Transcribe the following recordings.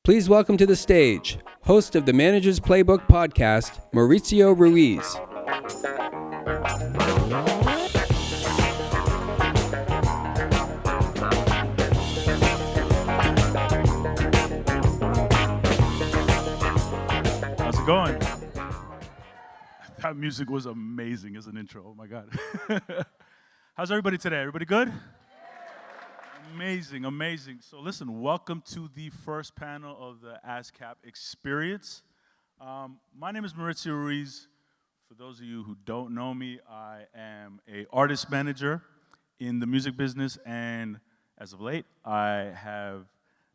Please welcome to the stage, host of the Manager's Playbook podcast, Mauricio Ruiz. How's it going? That music was amazing as an intro. Oh my God. How's everybody today? Everybody good? Amazing, amazing. So listen, welcome to the first panel of the ASCAP Experience. My name is Mauricio Ruiz. For those of you who don't know me, I am an artist manager in the music business, and as of late, I have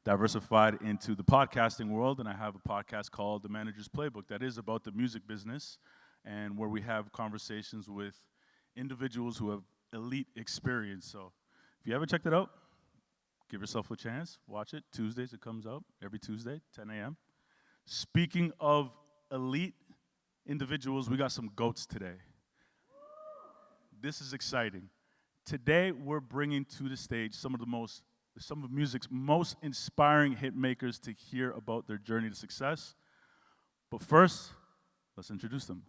diversified into the podcasting world, and I have a podcast called The Manager's Playbook that is about the music business and where we have conversations with individuals who have elite experience. So if you haven't checked it out, give yourself a chance. Watch it. Tuesdays it comes out, every Tuesday, 10 a.m. Speaking of elite individuals, we got some GOATs today. This is exciting. Today we're bringing to the stage some of music's most inspiring hit makers to hear about their journey to success. But first, let's introduce them.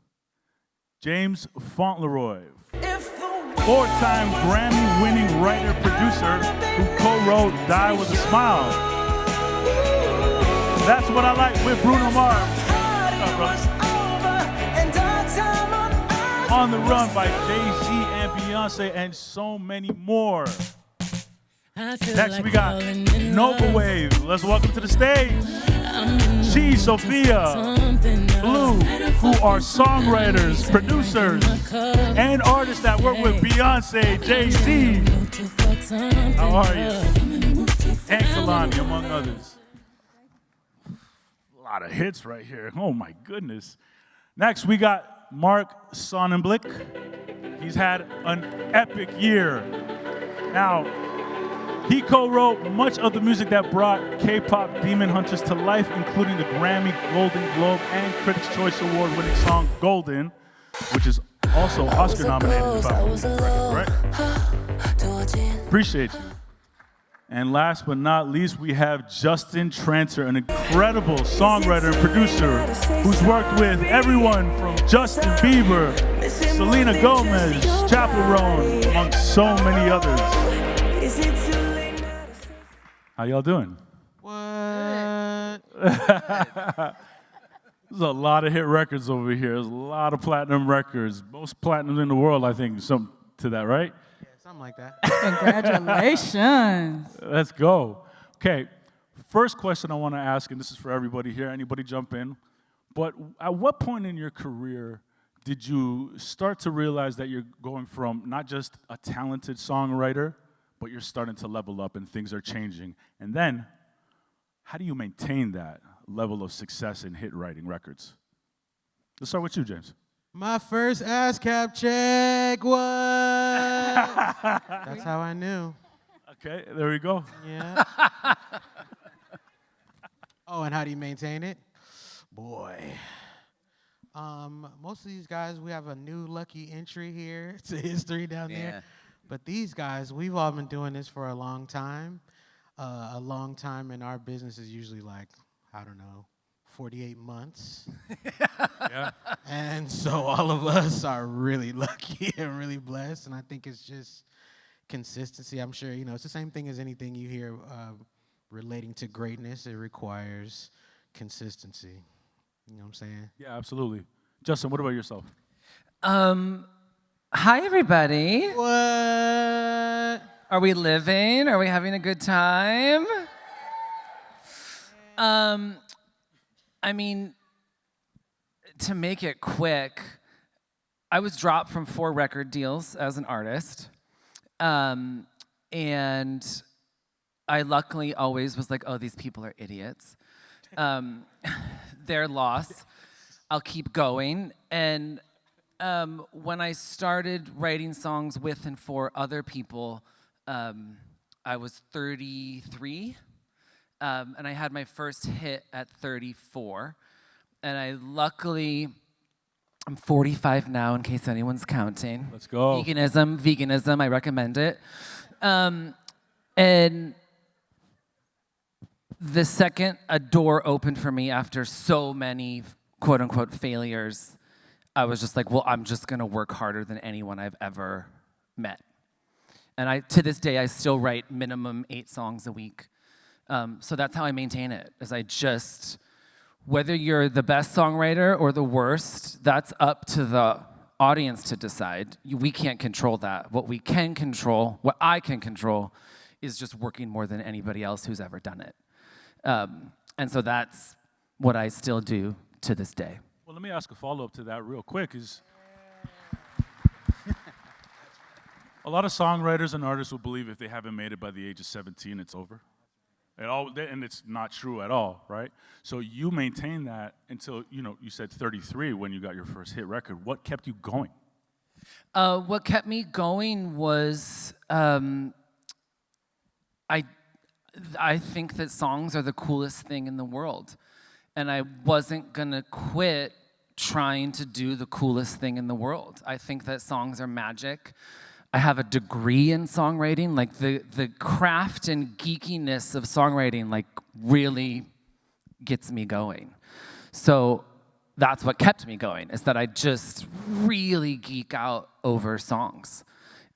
James Fauntleroy, four-time Grammy-winning writer-producer who co-wrote Die With A Smile. That's What I Like with Bruno Mars. What's up, brother? On the Run by Jay-Z and Beyonce and so many more. Next we got Nova Wave. Let's welcome to the stage Chi, Sophia, Blue, who are songwriters, producers, and artists that work with Beyonce, Jay-Z. How are you? And Kehlani, among others. A lot of hits right here. Oh my goodness. Next we got Mark Sonnenblick. He's had an epic year. Now, he co-wrote much of the music that brought KPop Demon Hunters to life, including the Grammy, Golden Globe, and Critics' Choice Award-winning song Golden, which is also Oscar-nominated, if I'm correct, right? Appreciate you. And last but not least, we have Justin Tranter, an incredible songwriter and producer who's worked with everyone from Justin Bieber, Selena Gomez, Chappell, Roan, among so many others. How y'all doing? What? There's a lot of hit records over here. There's a lot of platinum records. Most platinum in the world, I think, something to that, right? Yeah, something like that. Congratulations. Let's go. Okay, first question I want to ask, and this is for everybody here. Anybody jump in. But at what point in your career did you start to realize that you're going from not just a talented songwriter, but you're starting to level up and things are changing? And then, how do you maintain that level of success in hit writing records? Let's start with you, James. My first ASCAP check. What? That's how I knew. Okay, there we go. Yeah. Oh, and how do you maintain it? Boy. Most of these guys, we have a new lucky entry here to history down there. But these guys, we've all been doing this for a long time. A long time in our business is usually like, I don't know, 48 months. Yeah. And so all of us are really lucky and really blessed. And I think it's just consistency. I'm sure, it's the same thing as anything you hear relating to greatness. It requires consistency. You know what I'm saying? Yeah, absolutely. Justin, what about yourself? Hi, everybody. What? Are we living? Are we having a good time? I mean, to make it quick, I was dropped from 4 record deals as an artist. And I luckily always was like, oh, these people are idiots. Their loss. I'll keep going. And when I started writing songs with and for other people, I was 33, and I had my first hit at 34. And I'm 45 now, in case anyone's counting. Let's go. Veganism, I recommend it. And The second a door opened for me after so many quote unquote failures, I was just like, well, I'm just gonna work harder than anyone I've ever met. And to this day, I still write minimum 8 songs a week. So that's how I maintain it, is I just, whether you're the best songwriter or the worst, that's up to the audience to decide. We can't control that. What we can control, what I can control, is just working more than anybody else who's ever done it. And so that's what I still do to this day. Well, let me ask a follow-up to that real quick. Is a lot of songwriters and artists will believe if they haven't made it by the age of 17, it's over. And it's not true at all, right? So you maintain that until, you said 33 when you got your first hit record. What kept you going? What kept me going was I think that songs are the coolest thing in the world. And I wasn't gonna quit trying to do the coolest thing in the world. I think that songs are magic. I have a degree in songwriting. Like the craft and geekiness of songwriting like really gets me going. So that's what kept me going, is that I just really geek out over songs.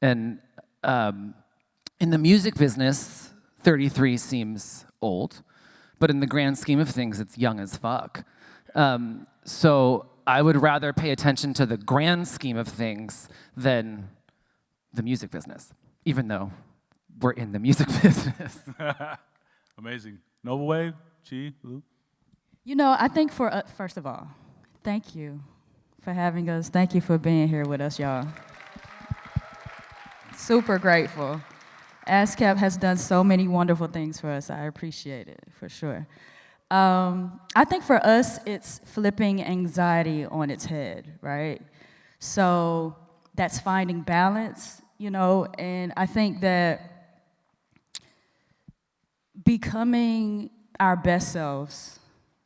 And in the music business, 33 seems old, but in the grand scheme of things, it's young as fuck. So I would rather pay attention to the grand scheme of things than the music business, even though we're in the music business. Amazing. Noble Wave, Chi, Lou? I think first of all, thank you for having us. Thank you for being here with us, y'all. Super grateful. ASCAP has done so many wonderful things for us. I appreciate it, for sure. I think for us, it's flipping anxiety on its head, right? So that's finding balance, and I think that becoming our best selves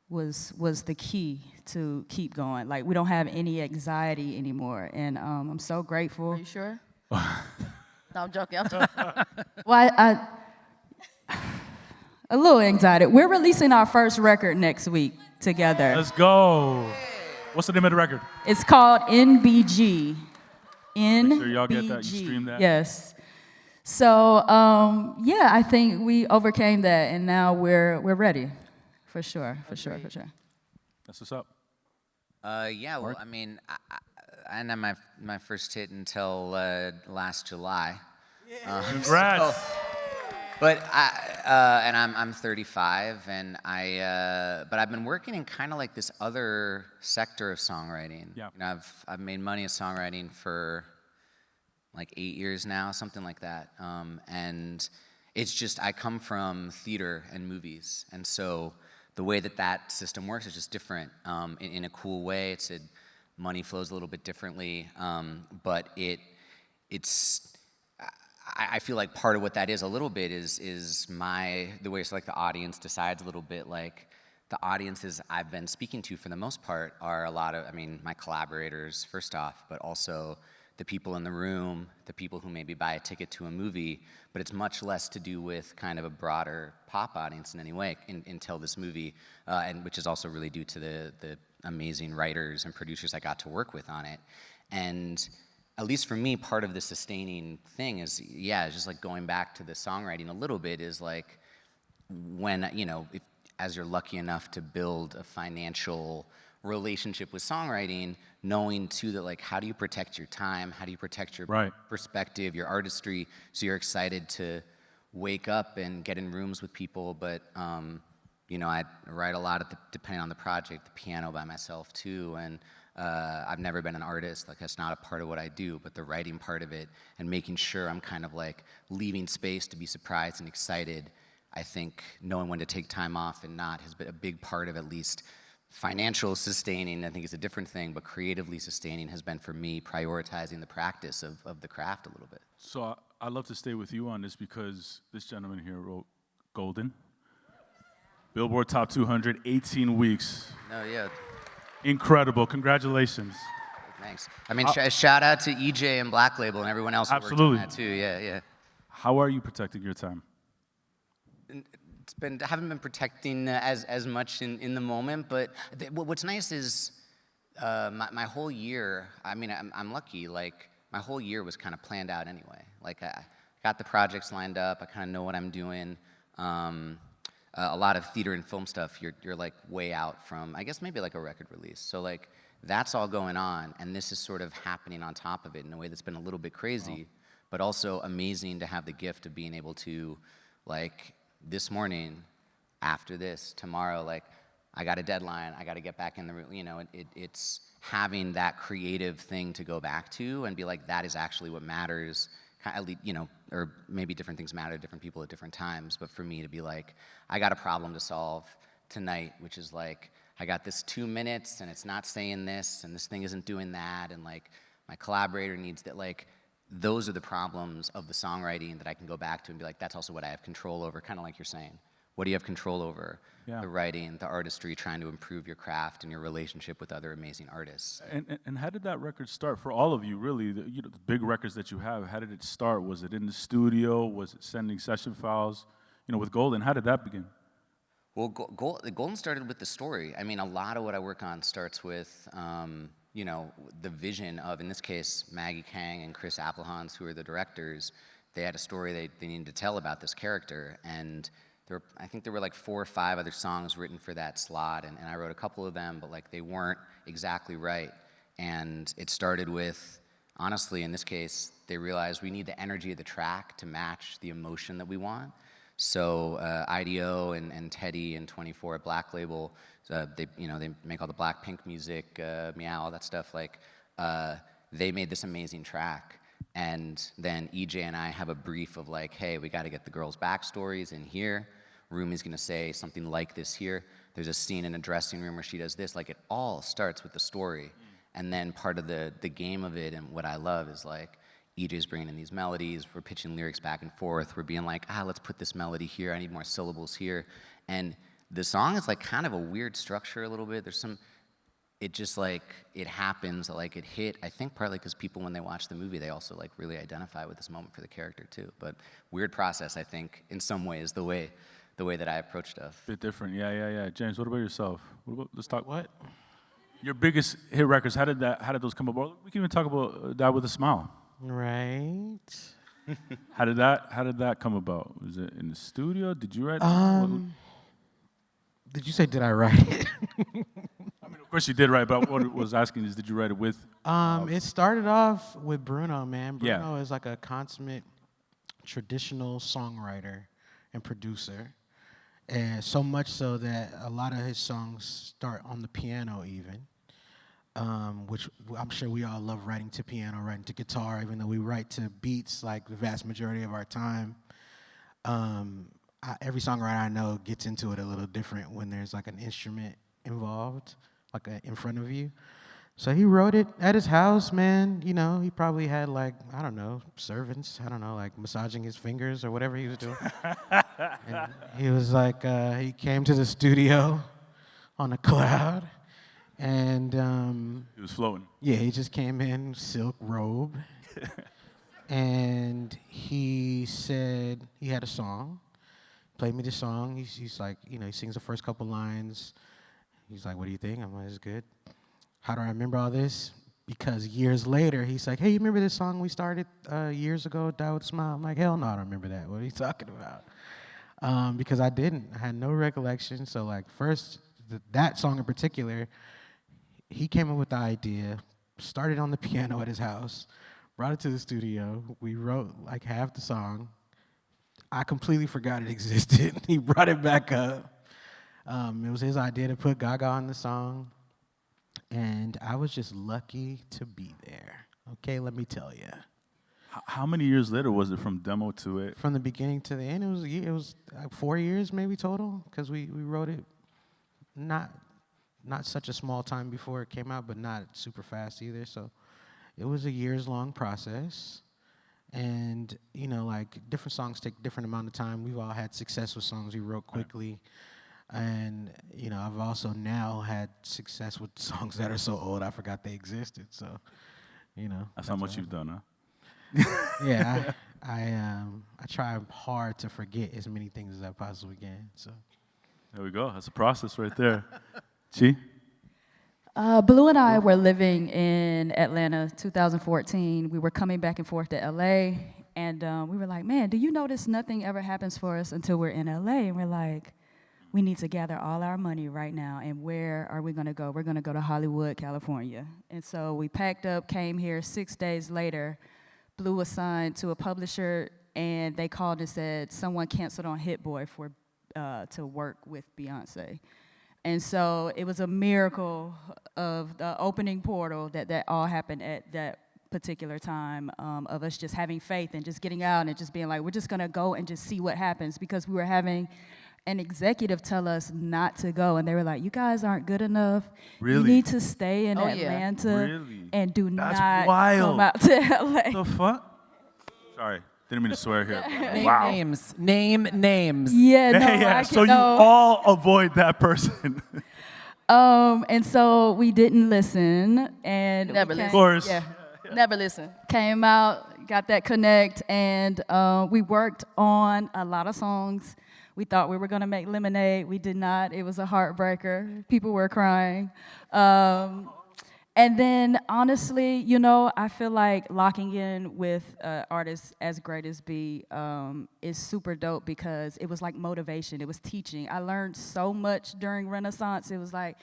was the key to keep going. Like, we don't have any anxiety anymore, and I'm so grateful. Are you sure? No, I'm joking. I'm joking. Well, a little anxiety. We're releasing our first record next week together. Let's go. What's the name of the record? It's called NBG. Make sure y'all get that, you stream that. Yes. So, I think we overcame that, and now we're ready. For sure. That's what's up. Well, I mean, I didn't have my first hit until last July. Congrats. But I'm 35, and but I've been working in kind of like this other sector of songwriting. Yeah. I've made money as songwriting for like 8 years now, something like that. And it's just, I come from theater and movies, and so the way that system works is just different in a cool way. Money flows a little bit differently, but I feel like part of what that is a little bit is the way it's like the audience decides a little bit. Like, the audiences I've been speaking to for the most part are my collaborators first off, but also the people in the room, the people who maybe buy a ticket to a movie, but it's much less to do with kind of a broader pop audience in any way until this movie, and which is also really due to the amazing writers and producers I got to work with on it. And at least for me, part of the sustaining thing is just like going back to the songwriting a little bit, is like when, as you're lucky enough to build a financial relationship with songwriting, knowing too that, like, how do you protect your time? How do you protect your perspective, your artistry, so you're excited to wake up and get in rooms with people? But I write a lot depending on the project, the piano by myself too, and I've never been an artist. Like, that's not a part of what I do, but the writing part of it and making sure I'm kind of like leaving space to be surprised and excited. I think knowing when to take time off and not has been a big part of at least financial sustaining. I think it's a different thing, but creatively sustaining has been for me prioritizing the practice of the craft a little bit. So I'd love to stay with you on this because this gentleman here wrote Golden. Billboard Top 200, 18 weeks. No, yeah. Incredible. Congratulations. Thanks. I mean, shout out to EJ and Black Label and everyone else who worked on that too. Yeah. How are you protecting your time? haven't been protecting as much in the moment, but what's nice is my whole year, I mean, I'm lucky, like, my whole year was kind of planned out anyway. Like, I got the projects lined up, I kind of know what I'm doing. A lot of theater and film stuff, you're like way out from, I guess maybe like a record release. So like, that's all going on, and this is sort of happening on top of it in a way that's been a little bit crazy, but also amazing to have the gift of being able to, like, this morning, after this, tomorrow, like, I got a deadline, I got to get back in the room, you know, it's having that creative thing to go back to and be like, that is actually what matters, you know, or maybe different things matter to different people at different times, but for me to be like, I got a problem to solve tonight, which is like, I got this 2 minutes and it's not saying this and this thing isn't doing that, and like, my collaborator needs that, like, those are the problems of the songwriting that I can go back to and be like, that's also what I have control over, kind of like you're saying. What do you have control over? Yeah. The writing, the artistry, trying to improve your craft and your relationship with other amazing artists. And how did that record start for all of you, really? The big records that you have, how did it start? Was it in the studio? Was it sending session files? You know, with Golden, how did that begin? Well, Golden started with the story. I mean, a lot of what I work on starts with, you know, the vision of, in this case, Maggie Kang and Chris Applehans, who are the directors. They had a story they needed to tell about this character, and I think there were like 4 or 5 other songs written for that slot, and I wrote a couple of them, but like they weren't exactly right. And it started with, honestly, in this case, they realized we need the energy of the track to match the emotion that we want. So IDO and Teddy and 24 at Black Label, they make all the Blackpink music, Meow, all that stuff. Like, they made this amazing track. And then EJ and I have a brief of like, hey, we got to get the girls' backstories in here. Rumi's gonna say something like this here. There's a scene in a dressing room where she does this. Like, it all starts with the story. And then part of the game of it, and what I love is like, EJ's bringing in these melodies, we're pitching lyrics back and forth, we're being like, let's put this melody here, I need more syllables here. And the song is like kind of a weird structure a little bit. There's some, it just like, it happens, like it hit, I think partly because people, when they watch the movie, they also like really identify with this moment for the character too. But weird process, I think, in some ways, the way that I approach stuff. Bit different, yeah. James, what about yourself? Let's talk. What? Your biggest hit records, how did those come about? We can even talk about Die With a Smile. Right. How did that come about? Was it in the studio? Did you write it? Did you say, did I write it? I mean, of course you did write, but what I was asking is, did you write it with? It started off with Bruno, man. Yeah. Bruno is like a consummate traditional songwriter and producer. And so much so that a lot of his songs start on the piano even. Which I'm sure we all love writing to piano, writing to guitar, even though we write to beats like the vast majority of our time. Every songwriter I know gets into it a little different when there's like an instrument involved, like in front of you. So he wrote it at his house, man. You know, he probably had like, I don't know, servants, like massaging his fingers or whatever he was doing. And he was like, he came to the studio on a cloud. And he was floating. Yeah, he just came in, silk robe. And he said he had a song. Played me the song. He's like, you know, he sings the first couple lines. He's like, what do you think? I'm like, it's good. How do I remember all this? Because years later, he's like, hey, you remember this song we started years ago, Die With a Smile? I'm like, hell no, I don't remember that. What are you talking about? Because I didn't. I had no recollection. So like first, that song in particular, he came up with the idea, started on the piano at his house, brought it to the studio. We wrote like half the song. I completely forgot it existed. He brought it back up. It was his idea to put Gaga on the song. And I was just lucky to be there. Okay, let me tell you. How many years later was it from demo to it? From the beginning to the end, it was like 4 years maybe total, because we wrote it not such a small time before it came out, but not super fast either. So it was a years-long process. And, you know, like different songs take different amount of time. We've all had success with songs we wrote quickly. And, you know, I've also now had success with songs that are so old I forgot they existed. So, you know. That's how much you've done, huh? Yeah, I try hard to forget as many things as I possibly can. So There we go. That's a process right there. Chi? Blue and I were living in Atlanta, 2014. We were coming back and forth to LA, and we were like, man, do you notice nothing ever happens for us until we're in LA? And we're like, we need to gather all our money right now, and where are we gonna go? We're gonna go to Hollywood, California. And so we packed up, came here. 6 days later, Blue was signed to a publisher, and they called and said someone canceled on Hit Boy to work with Beyonce. And so it was a miracle of the opening portal that all happened at that particular time, of us just having faith and just getting out and just being like, we're just gonna go and just see what happens, because we were having an executive tell us not to go, and they were like, you guys aren't good enough. Really? You need to stay in Oh, yeah. Atlanta Really? and do That's not wild. come out to LA. The fuck? Sorry, didn't mean to swear here. Name Wow. names. Name names. Yeah, no, Yeah, I so you can, no. all avoid that person. And so we didn't listen, and Never we listen. Of course. Yeah. Never listen. Came out, got that connect, and we worked on a lot of songs. We thought we were gonna make Lemonade. We did not. It was a heartbreaker. People were crying. And then, honestly, you know, I feel like locking in with artists as great as B is super dope, because it was like motivation. It was teaching. I learned so much during Renaissance. It was like,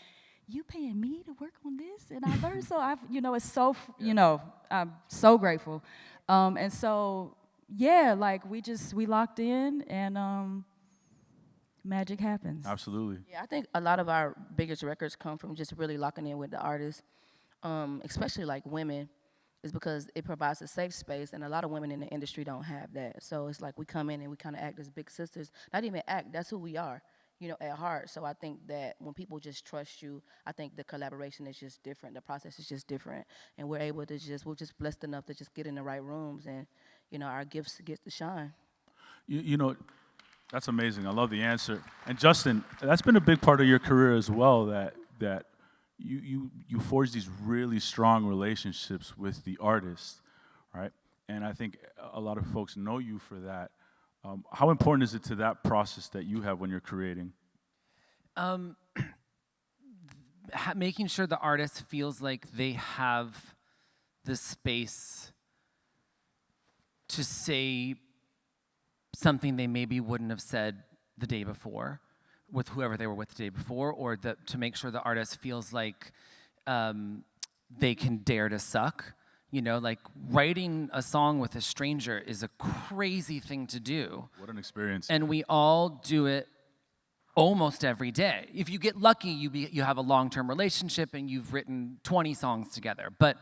you paying me to work on this? And I learned so, you know, it's so, you know, I'm so grateful. And so, yeah, like we locked in, and magic happens. Absolutely. Yeah, I think a lot of our biggest records come from just really locking in with the artists, especially like women, is because it provides a safe space, and a lot of women in the industry don't have that. So it's like we come in and we kind of act as big sisters. Not even act, that's who we are, you know, at heart. So I think that when people just trust you, I think the collaboration is just different. The process is just different. And we're able to we're just blessed enough to just get in the right rooms, and, you know, our gifts get to shine. You know, that's amazing. I love the answer. And Justin, that's been a big part of your career as well, that you forge these really strong relationships with the artists, right? And I think a lot of folks know you for that. How important is it to that process that you have when you're creating? Making sure the artist feels like they have the space to say something they maybe wouldn't have said the day before with whoever they were with the day before, or to make sure the artist feels like they can dare to suck. You know, like writing a song with a stranger is a crazy thing to do. What an experience. And we all do it almost every day. If you get lucky, you have a long-term relationship and you've written 20 songs together. But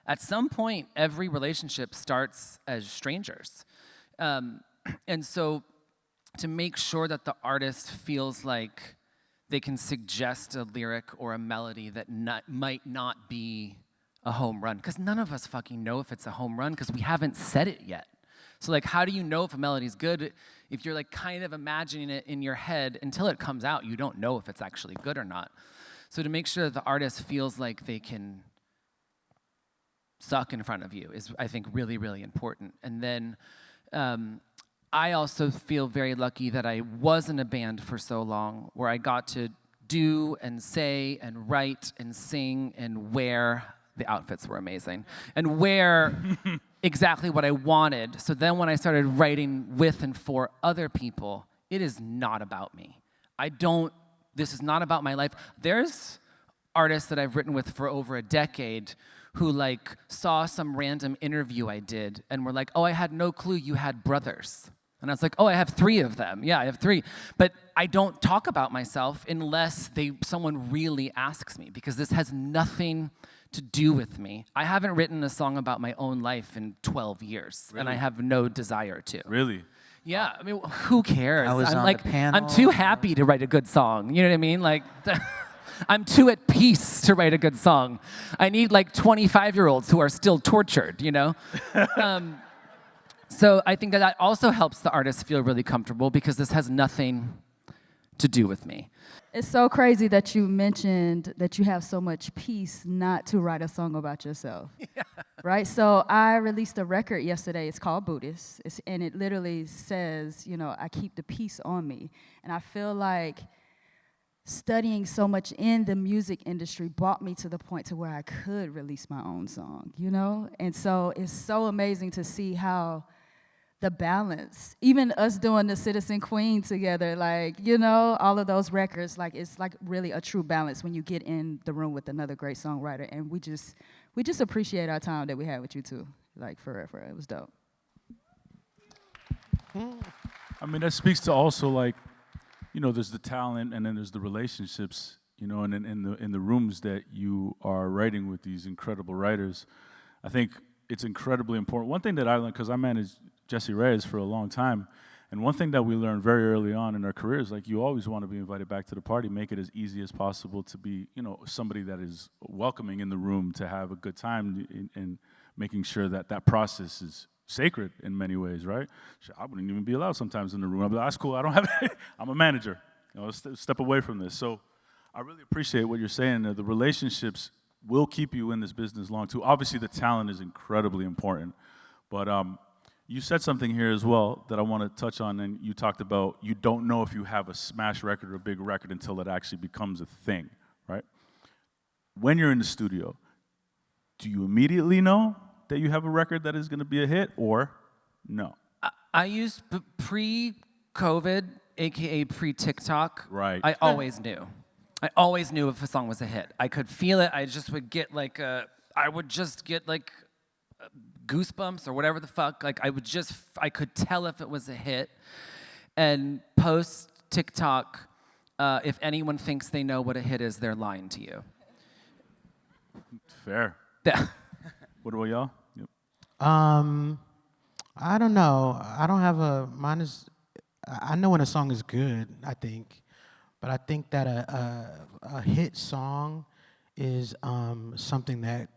at some point, every relationship starts as strangers. And so to make sure that the artist feels like they can suggest a lyric or a melody that might not be a home run, because none of us fucking know if it's a home run because we haven't said it yet. So like, how do you know if a melody's good if you're like kind of imagining it in your head until it comes out? You don't know if it's actually good or not. So to make sure that the artist feels like they can suck in front of you is, I think, really, really important. And then I also feel very lucky that I was in a band for so long, where I got to do and say and write and sing and wear. The outfits were amazing. And wear exactly what I wanted. So then when I started writing with and for other people, it is not about me. This is not about my life. There's artists that I've written with for over a decade who like saw some random interview I did and were like, oh, I had no clue you had brothers. And I was like, oh, I have 3 of them. Yeah, I have 3. But I don't talk about myself unless someone really asks me, because this has nothing to do with me. I haven't written a song about my own life in 12 years, Really? and I have no desire to. Really? Yeah, I mean, who cares? I was I'm on like, the panel. I'm too happy to write a good song. You know what I mean? Like, I'm too at peace to write a good song. I need like 25-year-olds who are still tortured, you know? So I think that also helps the artist feel really comfortable, because this has nothing to do with me. It's so crazy that you mentioned that you have so much peace not to write a song about yourself. Yeah. right? So I released a record yesterday. It's called Buddhist, and it literally says, you know, I keep the peace on me. And I feel like studying so much in the music industry brought me to the point to where I could release my own song, you know? And so it's so amazing to see how the balance, even us doing the Citizen Queen together, like, you know, all of those records, like, it's like really a true balance when you get in the room with another great songwriter. And we just appreciate our time that we had with you too. Like, for real, it was dope. I mean, that speaks to also, like, you know, there's the talent and then there's the relationships, you know, and in the rooms that you are writing with these incredible writers. I think it's incredibly important. One thing that I learned, because I managed Jesse Reyes for a long time, and one thing that we learned very early on in our careers, like, you always want to be invited back to the party, make it as easy as possible to be, you know, somebody that is welcoming in the room, to have a good time, and making sure that that process is sacred in many ways, right? I wouldn't even be allowed sometimes in the room. I'd be like, that's cool, I don't have it. I'm a manager. You know, step away from this. So I really appreciate what you're saying. The relationships will keep you in this business long too. Obviously the talent is incredibly important, but you said something here as well that I want to touch on, and you talked about you don't know if you have a smash record or a big record until it actually becomes a thing, right? When you're in the studio, do you immediately know that you have a record that is going to be a hit, or no? I used pre-COVID, AKA pre-TikTok. Right. I always knew. I always knew if a song was a hit. I could feel it. I just would get like goosebumps or whatever the fuck. Like, I could tell if it was a hit. And post TikTok, if anyone thinks they know what a hit is, they're lying to you. Fair. Yeah. What about y'all? Yep. I don't know. I don't have mine is, I know when a song is good, I think. But I think that a hit song is something that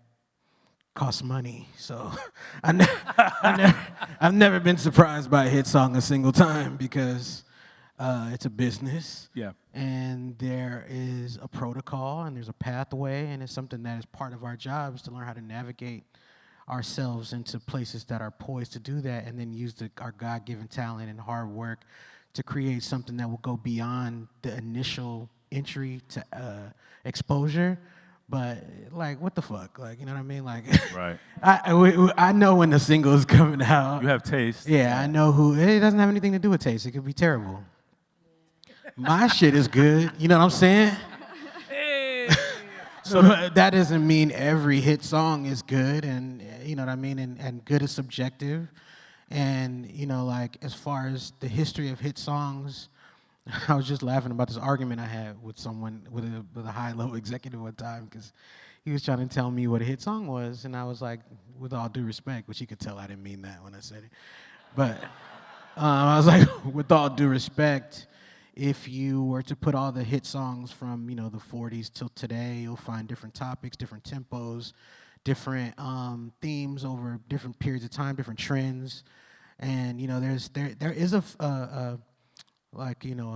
costs money. So I've never been surprised by a hit song a single time, because it's a business. Yeah. And there is a protocol and there's a pathway, and it's something that is part of our jobs to learn how to navigate ourselves into places that are poised to do that, and then use our God-given talent and hard work to create something that will go beyond the initial entry to exposure. But, like, what the fuck? Like, you know what I mean? Like, Right. I know when the single is coming out. You have taste. Yeah, I know who. It doesn't have anything to do with taste. It could be terrible. My shit is good. You know what I'm saying? So that doesn't mean every hit song is good, and you know what I mean? And good is subjective. And, you know, like, as far as the history of hit songs, I was just laughing about this argument I had with someone, with a high-level executive one time, because he was trying to tell me what a hit song was, and I was like, with all due respect, which you could tell I didn't mean that when I said it. But I was like, with all due respect, if you were to put all the hit songs from, you know, the 40s till today, you'll find different topics, different tempos, different themes over different periods of time, different trends. And, you know, there is a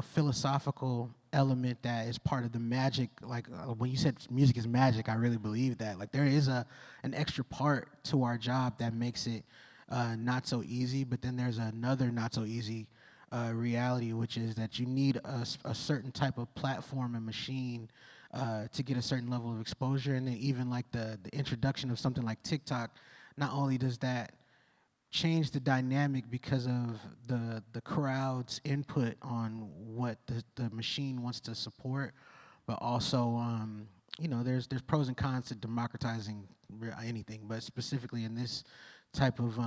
philosophical element that is part of the magic. Like, when you said music is magic, I really believe that. Like, there is an extra part to our job that makes it not so easy, but then there's another not so easy reality, which is that you need a certain type of platform and machine to get a certain level of exposure. And then even like the introduction of something like TikTok, not only does that change the dynamic because of the crowd's input on what the machine wants to support, but also you know, there's pros and cons to democratizing anything, but specifically in this type of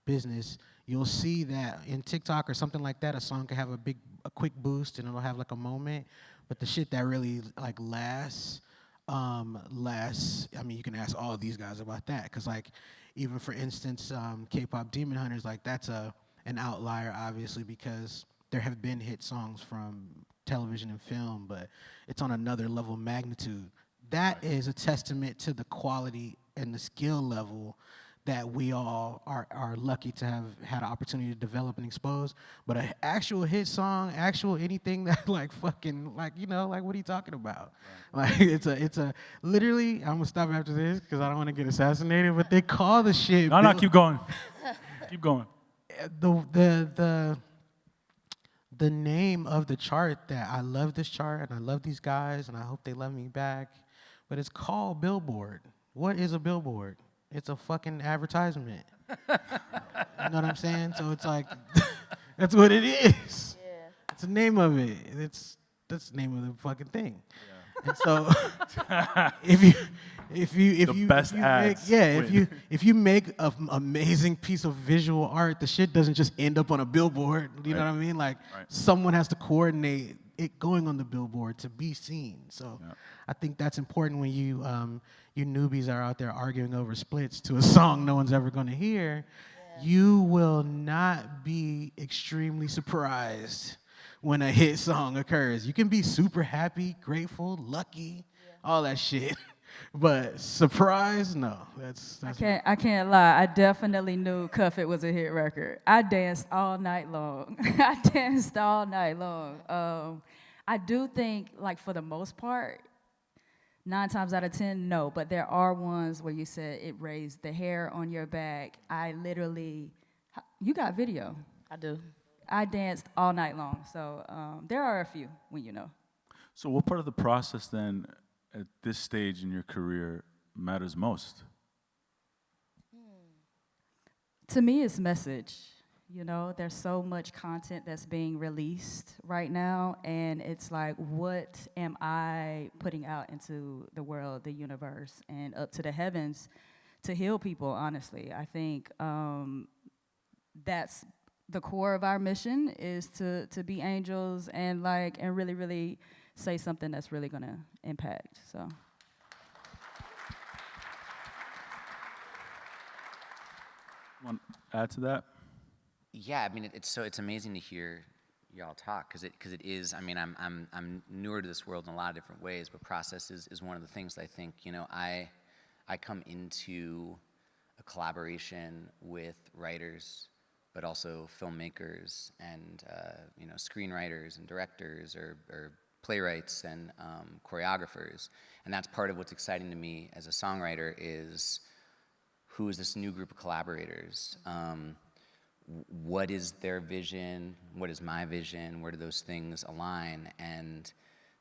business, you'll see that in TikTok or something like that, a song can have a quick boost and it'll have like a moment, but the shit that really like lasts, I mean, you can ask all of these guys about that, because like, even for instance, KPop Demon Hunters, like, that's an outlier, obviously, because there have been hit songs from television and film, but it's on another level of magnitude. That is a testament to the quality and the skill level that we all are lucky to have had an opportunity to develop and expose. But an actual hit song, actual anything that like fucking, like, you know, like what are you talking about? Right. Like it's a literally, I'm gonna stop after this because I don't want to get assassinated, but they call the shit. No, keep going. Keep going. The name of the chart that I love this chart and I love these guys and I hope they love me back, but it's called Billboard. What is a billboard? It's a fucking advertisement. You know what I'm saying? So it's like, that's what it is. Yeah. It's the name of it. That's the name of the fucking thing. Yeah. And so if you make an amazing piece of visual art, the shit doesn't just end up on a billboard. You know what I mean? Like someone has to coordinate it going on the billboard to be seen. So I think that's important when you newbies are out there arguing over splits to a song no one's ever going to hear. Yeah. You will not be extremely surprised when a hit song occurs. You can be super happy, grateful, lucky, all that shit. But surprise, no. That's I can't lie. I definitely knew Cuff It was a hit record. I danced all night long. I do think, like, for the most part, 9 times out of 10, no. But there are ones where you said it raised the hair on your back. I literally, you got video. I do. I danced all night long. So there are a few when you know. So what part of the process then, at this stage in your career, matters most? To me, it's message. You know, there's so much content that's being released right now, and it's like, what am I putting out into the world, the universe, and up to the heavens to heal people, honestly. I think that's the core of our mission, is to be angels and really, really say something that's really gonna impact, so. Want to add to that? Yeah, I mean, it's amazing to hear y'all talk, because it is. I mean, I'm newer to this world in a lot of different ways, but process is one of the things that I think, you know, I come into a collaboration with writers, but also filmmakers and you know, screenwriters and directors or playwrights and choreographers, and that's part of what's exciting to me as a songwriter is who is this new group of collaborators. What is their vision? What is my vision? Where do those things align? And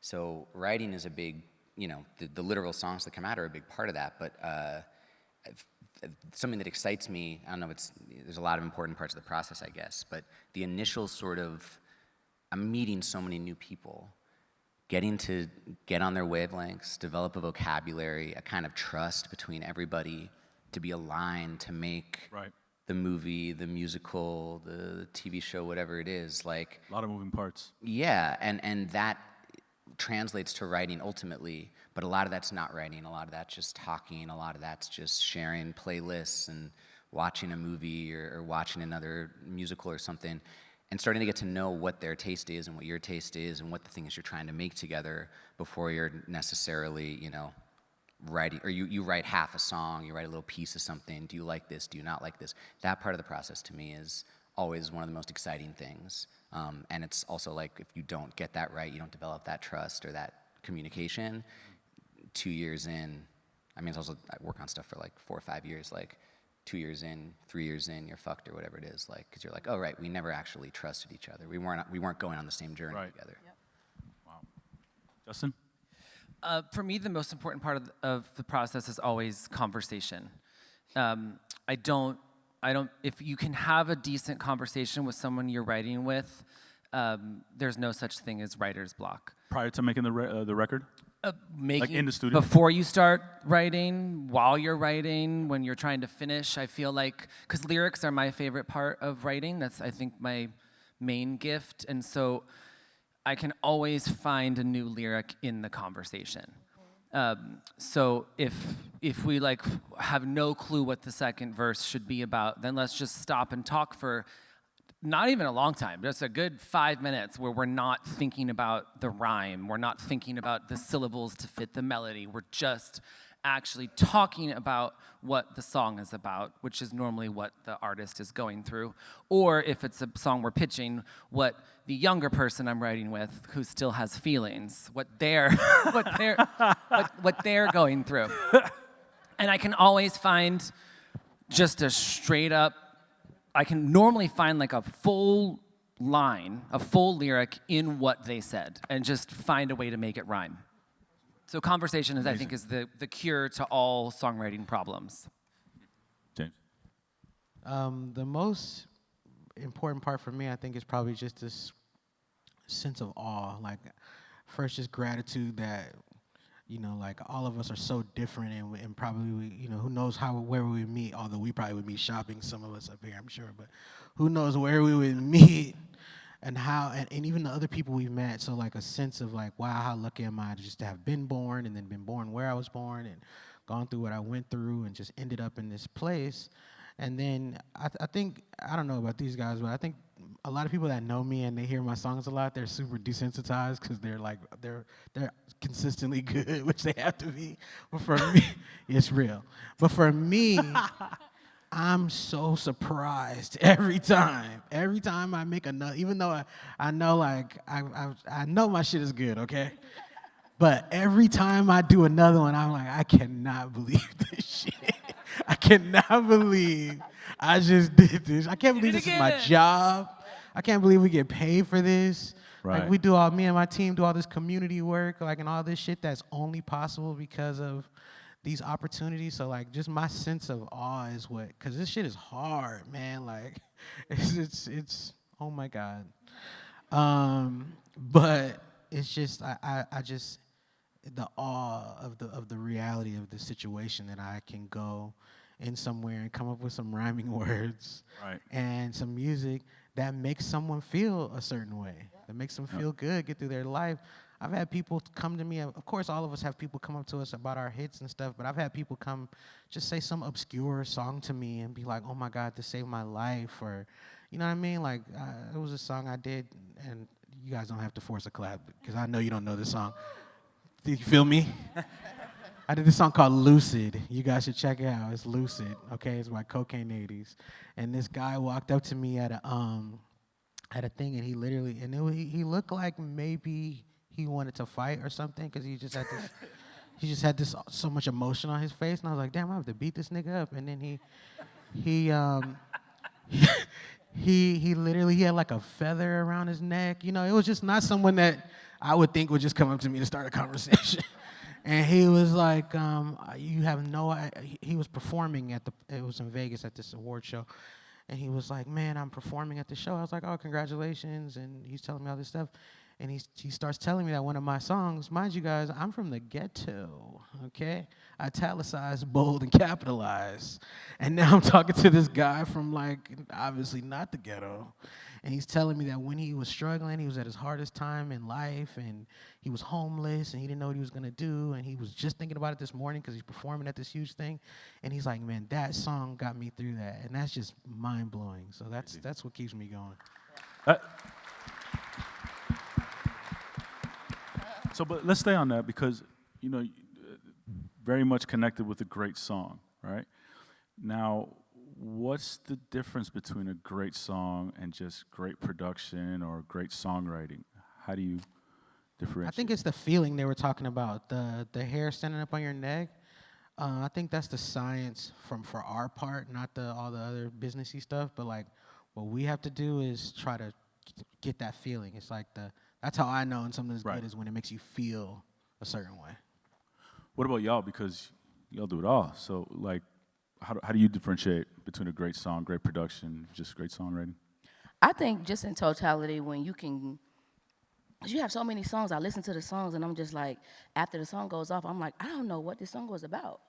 so writing is a big, you know, the literal songs that come out are a big part of that, but something that excites me, I don't know, there's a lot of important parts of the process, I guess, but the initial sort of, I'm meeting so many new people, getting to get on their wavelengths, develop a vocabulary, a kind of trust between everybody to be aligned to make the movie, the musical, the TV show, whatever it is, like a lot of moving parts. Yeah, and that translates to writing ultimately, but a lot of that's not writing, a lot of that's just talking, a lot of that's just sharing playlists and watching a movie or watching another musical or something, and starting to get to know what their taste is and what your taste is and what the thing is you're trying to make together before you're necessarily, you know, writing, or you write half a song, you write a little piece of something, do you like this, do you not like this? That part of the process to me is always one of the most exciting things. And it's also like, if you don't get that right, you don't develop that trust or that communication, 2 years in, I mean, it's also, I work on stuff for like 4 or 5 years, like 2 years in, 3 years in, you're fucked or whatever it is, like, because you're like, oh right, we never actually trusted each other. We weren't going on the same journey together. Yep. Wow. Justin? For me, the most important part of the process is always conversation. If you can have a decent conversation with someone you're writing with, there's no such thing as writer's block. Prior to making the record? Like in the studio? Before you start writing, while you're writing, when you're trying to finish, I feel like, because lyrics are my favorite part of writing, that's, I think, my main gift, and so I can always find a new lyric in the conversation. So if we like have no clue what the second verse should be about, then let's just stop and talk for not even a long time, just a good 5 minutes where we're not thinking about the rhyme, we're not thinking about the syllables to fit the melody, we're just actually talking about what the song is about, which is normally what the artist is going through, or if it's a song we're pitching, what the younger person I'm writing with, who still has feelings, what they're what they're going through. And I can always find just a straight up, I can normally find like a full line, a full lyric in what they said, and just find a way to make it rhyme. So conversation is, I think, is the cure to all songwriting problems. James? The most important part for me, I think, is probably just this sense of awe. Like, first, just gratitude that, you know, like, all of us are so different, and probably, you know, who knows where we would meet, although we probably would meet shopping, some of us up here, I'm sure, but who knows where we would meet and how, and even the other people we've met. So, like, a sense of, like, wow, how lucky am I just to have been born, and then been born where I was born, and gone through what I went through, and just ended up in this place. And then I think, I don't know about these guys, but I think a lot of people that know me and they hear my songs a lot, they're super desensitized because they're consistently good, which they have to be. But for me, it's real. But for me, I'm so surprised every time. Every time I make another, even though I know, like, I know my shit is good, okay? But every time I do another one, I'm like, I cannot believe this shit. I cannot believe I just did this. I can't believe this is my job. I can't believe we get paid for this. Right. Like, me and my team do all this community work, like, and all this shit that's only possible because of these opportunities. So, like, just my sense of awe is what, because this shit is hard, man. Like, it's oh my God. But it's just, I just, the awe of the reality of the situation, that I can go in somewhere and come up with some rhyming words, Right. and some music that makes someone feel a certain way, that makes them feel good, get through their life. I've had people come to me, of course all of us have people come up to us about our hits and stuff, but I've had people come just say some obscure song to me and be like, oh my God, this saved my life, or, you know what I mean? Like, it was a song I did, and you guys don't have to force a collab, because I know you don't know this song. Do you feel me? I did this song called Lucid. You guys should check it out. It's Lucid, okay? It's by Cocaine 80s. And this guy walked up to me at a thing, and he literally, and he looked like maybe he wanted to fight or something, because he just had this so much emotion on his face, and I was like, damn, I have to beat this nigga up. And then he literally, he had like a feather around his neck. You know, it was just not someone that I would think would just come up to me to start a conversation. And he was like, you have no, he was performing it was in Vegas at this award show. And he was like, man, I'm performing at the show. I was like, oh, congratulations. And he's telling me all this stuff. And he starts telling me that one of my songs, mind you guys, I'm from the ghetto, okay? Italicized, bold, and capitalized. And now I'm talking to this guy from, like, obviously not the ghetto. And he's telling me that when he was struggling, he was at his hardest time in life, and he was homeless, and he didn't know what he was going to do, and he was just thinking about it this morning because he's performing at this huge thing. And he's like, man, that song got me through that. And that's just mind-blowing. So that's what keeps me going. But let's stay on that, because, you know, very much connected with a great song, right? Now, what's the difference between a great song and just great production or great songwriting? How do you differentiate? I think it's the feeling they were talking about, the hair standing up on your neck. I think that's the science for our part, not all the other businessy stuff. But, like, what we have to do is try to get that feeling. It's like that's how I know when something's good, is when it makes you feel a certain way. What about y'all? Because y'all do it all. So, like, how do you differentiate between a great song, great production, just great songwriting? I think just in totality, when you can, because you have so many songs, I listen to the songs and I'm just like, after the song goes off, I'm like, I don't know what this song was about.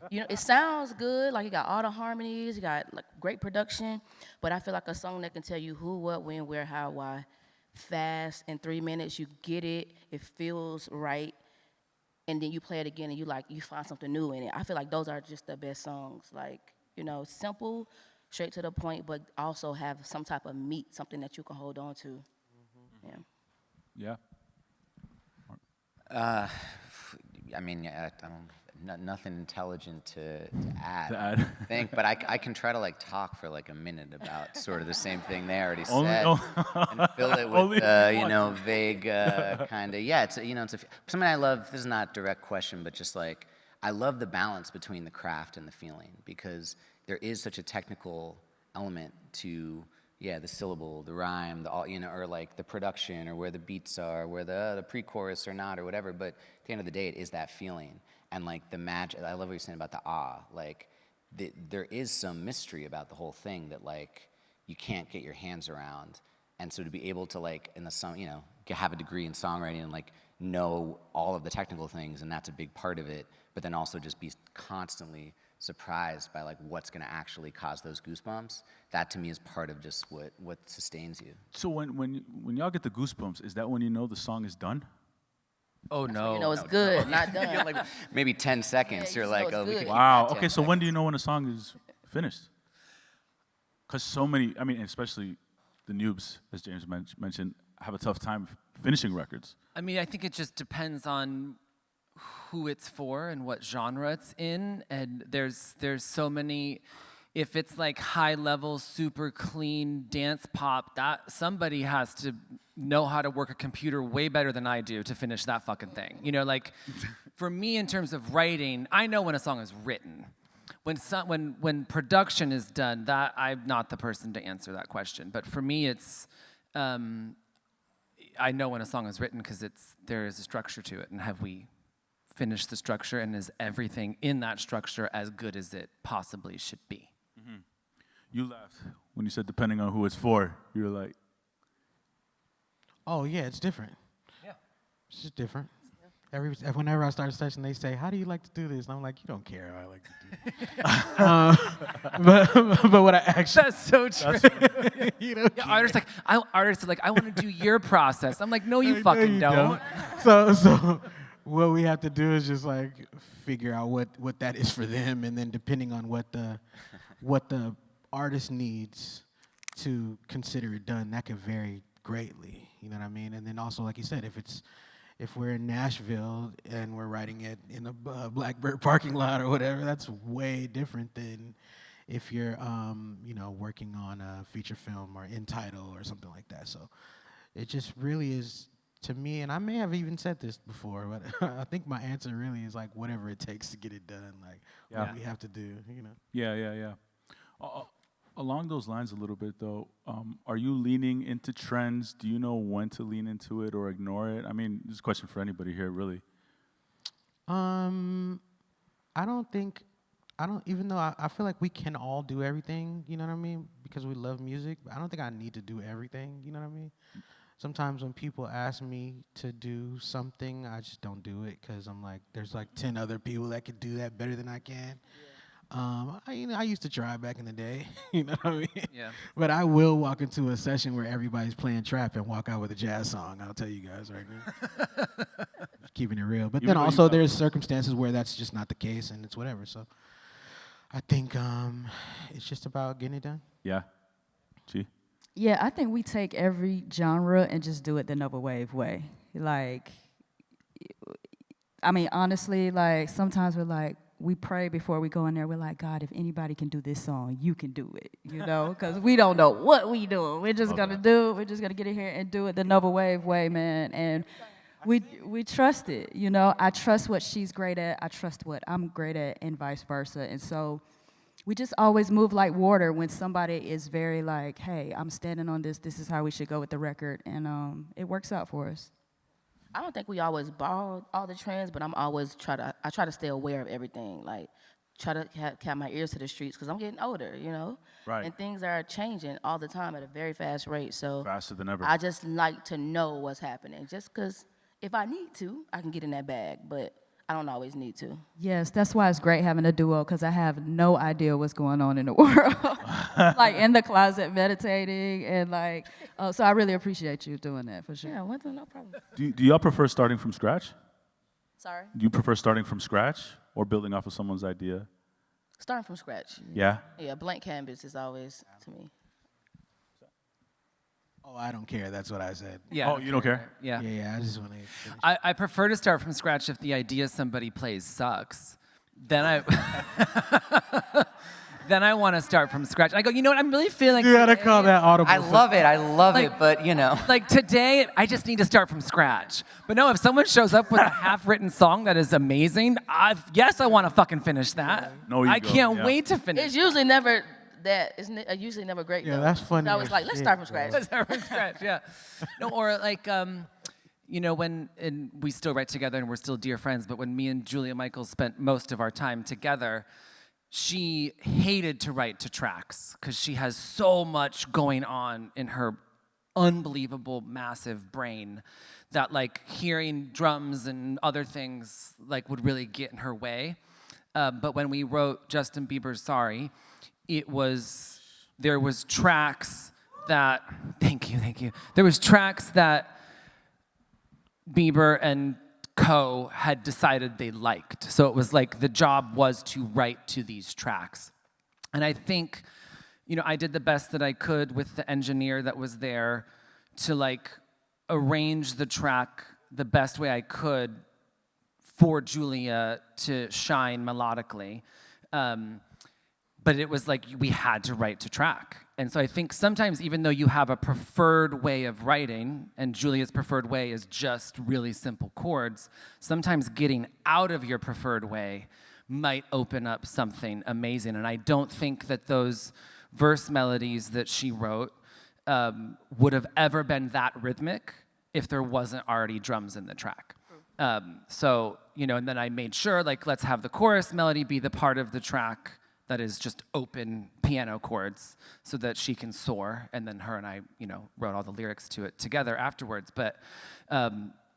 You know, it sounds good, like you got all the harmonies, you got like great production, but I feel like a song that can tell you who, what, when, where, how, why, fast, in 3 minutes, you get it, it feels right, and then you play it again and you find something new in it. I feel like those are just the best songs. Like, you know, simple, straight to the point, but also have some type of meat, something that you can hold on to. Yeah. Yeah. I mean, nothing intelligent to add. To add. I think, but I can try to like talk for like a minute about sort of the same thing they already Only- said, oh. and fill it Only with if you you want know, vague kind of, yeah. It's something I love. This is not a direct question, but just like I love the balance between the craft and the feeling, because there is such a technical element to, the syllable, the rhyme, the all, or like the production, or where the beats are, where the pre-chorus or not, or whatever. But at the end of the day, it is that feeling. And like the magic, I love what you're saying about the awe. Like there is some mystery about the whole thing that like you can't get your hands around. And so to be able to like in the song, have a degree in songwriting and like know all of the technical things, and that's a big part of it. But then also just be constantly surprised by like what's going to actually cause those goosebumps. That to me is part of just what sustains you. So when y'all get the goosebumps, is that when you know the song is done? Oh no. You know it's good, not done. Like maybe 10 seconds, Yeah, you're you like, know oh, it's we good. could Wow. keep that Okay, so 10 when do you know when a song is finished? Because so many, I mean, especially the noobs, as James mentioned, have a tough time finishing records. I mean, I think it just depends on who it's for and what genre it's in, and there's so many. If it's like high level, super clean dance pop, that somebody has to know how to work a computer way better than I do to finish that fucking thing. Like for me in terms of writing, I know when a song is written. When production is done, that I'm not the person to answer that question. But for me, it's I know when a song is written because there is a structure to it, and have we finished the structure, and is everything in that structure as good as it possibly should be? Mm-hmm. You laughed when you said depending on who it's for. You were like, Oh yeah, it's different. Yeah. It's just different. Whenever I start a session, they say, "How do you like to do this?" And I'm like, "You don't care how I like to do it." But what I actually That's so true. you know, Yeah, artists are like, I want to do your process. I'm like, no, you No, fucking you don't. So what we have to do is just like figure out what that is for them, and then depending on what the artist needs to consider it done, that could vary greatly. You know what I mean? And then also, like you said, if we're in Nashville and we're writing it in a Blackbird parking lot or whatever, that's way different than if you're working on a feature film or in title or something like that. So it just really is, to me, and I may have even said this before, but I think my answer really is like whatever it takes to get it done, like what we have to do, Yeah. Along those lines a little bit, though, are you leaning into trends? Do you know when to lean into it or ignore it? I mean, this is a question for anybody here, really. Even though I feel like we can all do everything, you know what I mean? Because we love music, but I don't think I need to do everything, you know what I mean? Sometimes when people ask me to do something, I just don't do it because I'm like, there's like 10 other people that could do that better than I can. I used to try back in the day, you know what I mean? Yeah. But I will walk into a session where everybody's playing trap and walk out with a jazz song. I'll tell you guys right now. Just keeping it real. But Even then though also there's circumstances where that's just not the case and it's whatever. So I think it's just about getting it done. Yeah. G? Yeah, I think we take every genre and just do it the Nova Wave way. Like, I mean, honestly, like, sometimes we're like, we pray before we go in there. We're like, God, if anybody can do this song, you can do it, you know? Because we don't know what we doing. We're just going to do it. We're just going to get in here and do it the Nova Wave way, man. And we trust it, you know? I trust what she's great at. I trust what I'm great at, and vice versa. And so we just always move like water when somebody is very like, hey, I'm standing on this. This is how we should go with the record. And it works out for us. I don't think we always borrow all the trends, but I try to stay aware of everything. Like, try to have my ears to the streets because I'm getting older, you know? Right. And things are changing all the time at a very fast rate. So Faster than ever. I just like to know what's happening. Just because if I need to, I can get in that bag, but I don't always need to. Yes, that's why it's great having a duo, because I have no idea what's going on in the world. Like in the closet meditating, and like, so I really appreciate you doing that for sure. Yeah, no problem. Do y'all prefer starting from scratch? Sorry? Do you prefer starting from scratch or building off of someone's idea? Starting from scratch. Yeah? Yeah, blank canvas is always, to me. Oh, I don't care. That's what I said. Yeah. Oh, you don't care? Yeah. Yeah, I just want to finish. I prefer to start from scratch if the idea somebody plays sucks. then I want to start from scratch. I go, you know what? I'm really feeling. You gotta call that audible. I love it, but you know. Like today, I just need to start from scratch. But no, if someone shows up with a half-written song that is amazing, yes, I want to fucking finish that. No ego, I can't yeah. wait to finish. It's usually never that. It's usually never great. Yeah, though. that's funny I was as like, let's shit, start from scratch. Let's start from scratch, yeah. No, or like, you know, and we still write together and we're still dear friends, but when me and Julia Michaels spent most of our time together, she hated to write to tracks because she has so much going on in her unbelievable, massive brain that like hearing drums and other things like would really get in her way. But when we wrote Justin Bieber's Sorry, there was tracks that, thank you. There was tracks that Bieber and Co had decided they liked. So it was like the job was to write to these tracks. And I think, you know, I did the best that I could with the engineer that was there to like arrange the track the best way I could for Julia to shine melodically. But it was like we had to write to track. And so I think sometimes even though you have a preferred way of writing, and Julia's preferred way is just really simple chords, sometimes getting out of your preferred way might open up something amazing. And I don't think that those verse melodies that she wrote would have ever been that rhythmic if there wasn't already drums in the track. So, you know, and then I made sure, like, let's have the chorus melody be the part of the track that is just open piano chords so that she can soar. And then her and I, you know, wrote all the lyrics to it together afterwards. But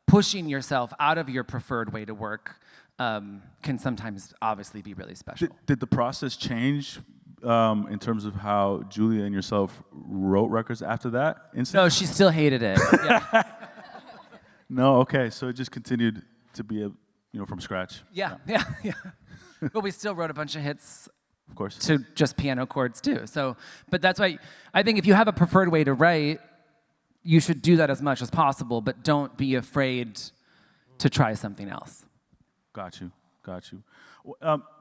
pushing yourself out of your preferred way to work can sometimes obviously be really special. Did the process change in terms of how Julia and yourself wrote records after that incident? No, she still hated it. Yeah. No, okay, so it just continued to be from scratch. Yeah. But we still wrote a bunch of hits. Of course. To just piano chords too. So, but that's why I think if you have a preferred way to write, you should do that as much as possible, but don't be afraid to try something else. Got you.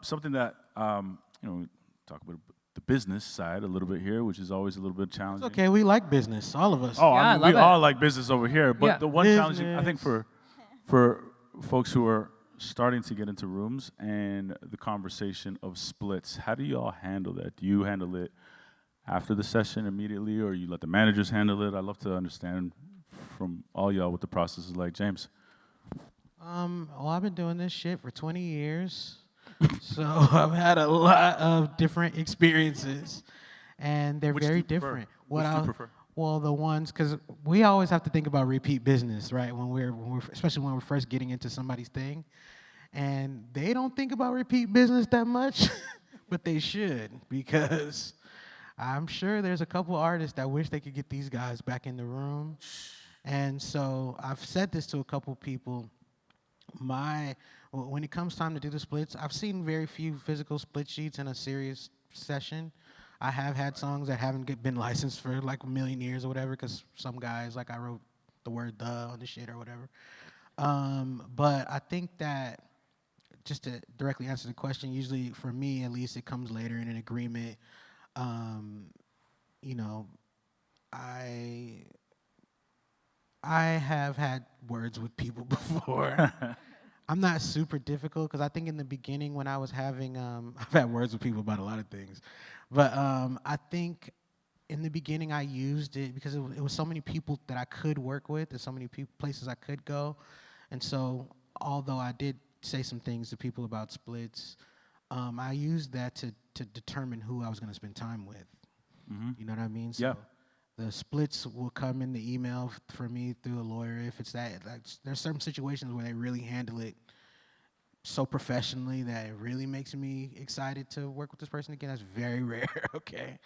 Something that, we talk about the business side a little bit here, which is always a little bit challenging. It's okay, we like business, all of us. Oh, Yeah, I mean, I we love all it. like business over here, but Yeah. the one challenging, I think Business. for folks who are starting to get into rooms and the conversation of splits, how do you all handle that? Do you handle it after the session immediately, or you let the managers handle it? I'd love to understand from all y'all what the process is like. James? Well, I've been doing this shit for 20 years, so I've had a lot of different experiences, and they're Which do very you prefer? different. Which do you prefer? Well, the ones, because we always have to think about repeat business, right? When we're especially when we're first getting into somebody's thing, and they don't think about repeat business that much, but they should, because I'm sure there's a couple artists that wish they could get these guys back in the room. And so I've said this to a couple people. When it comes time to do the splits, I've seen very few physical split sheets in a serious session. I have had songs that haven't been licensed for like a million years or whatever, because some guys, like I wrote the word "the" on the shit or whatever. But I think that, just to directly answer the question, usually for me at least, it comes later in an agreement. I have had words with people before. I'm not super difficult, because I think in the beginning when I was having, I've had words with people about a lot of things, but I think in the beginning I used it because it was so many people that I could work with and so many places I could go. And so although I did say some things to people about splits, I used that to determine who I was going to spend time with. Mm-hmm. You know what I mean? So Yeah. The splits will come in the email for me through a lawyer. If it's that, like, there's certain situations where they really handle it so professionally that it really makes me excited to work with this person again. That's very rare, okay?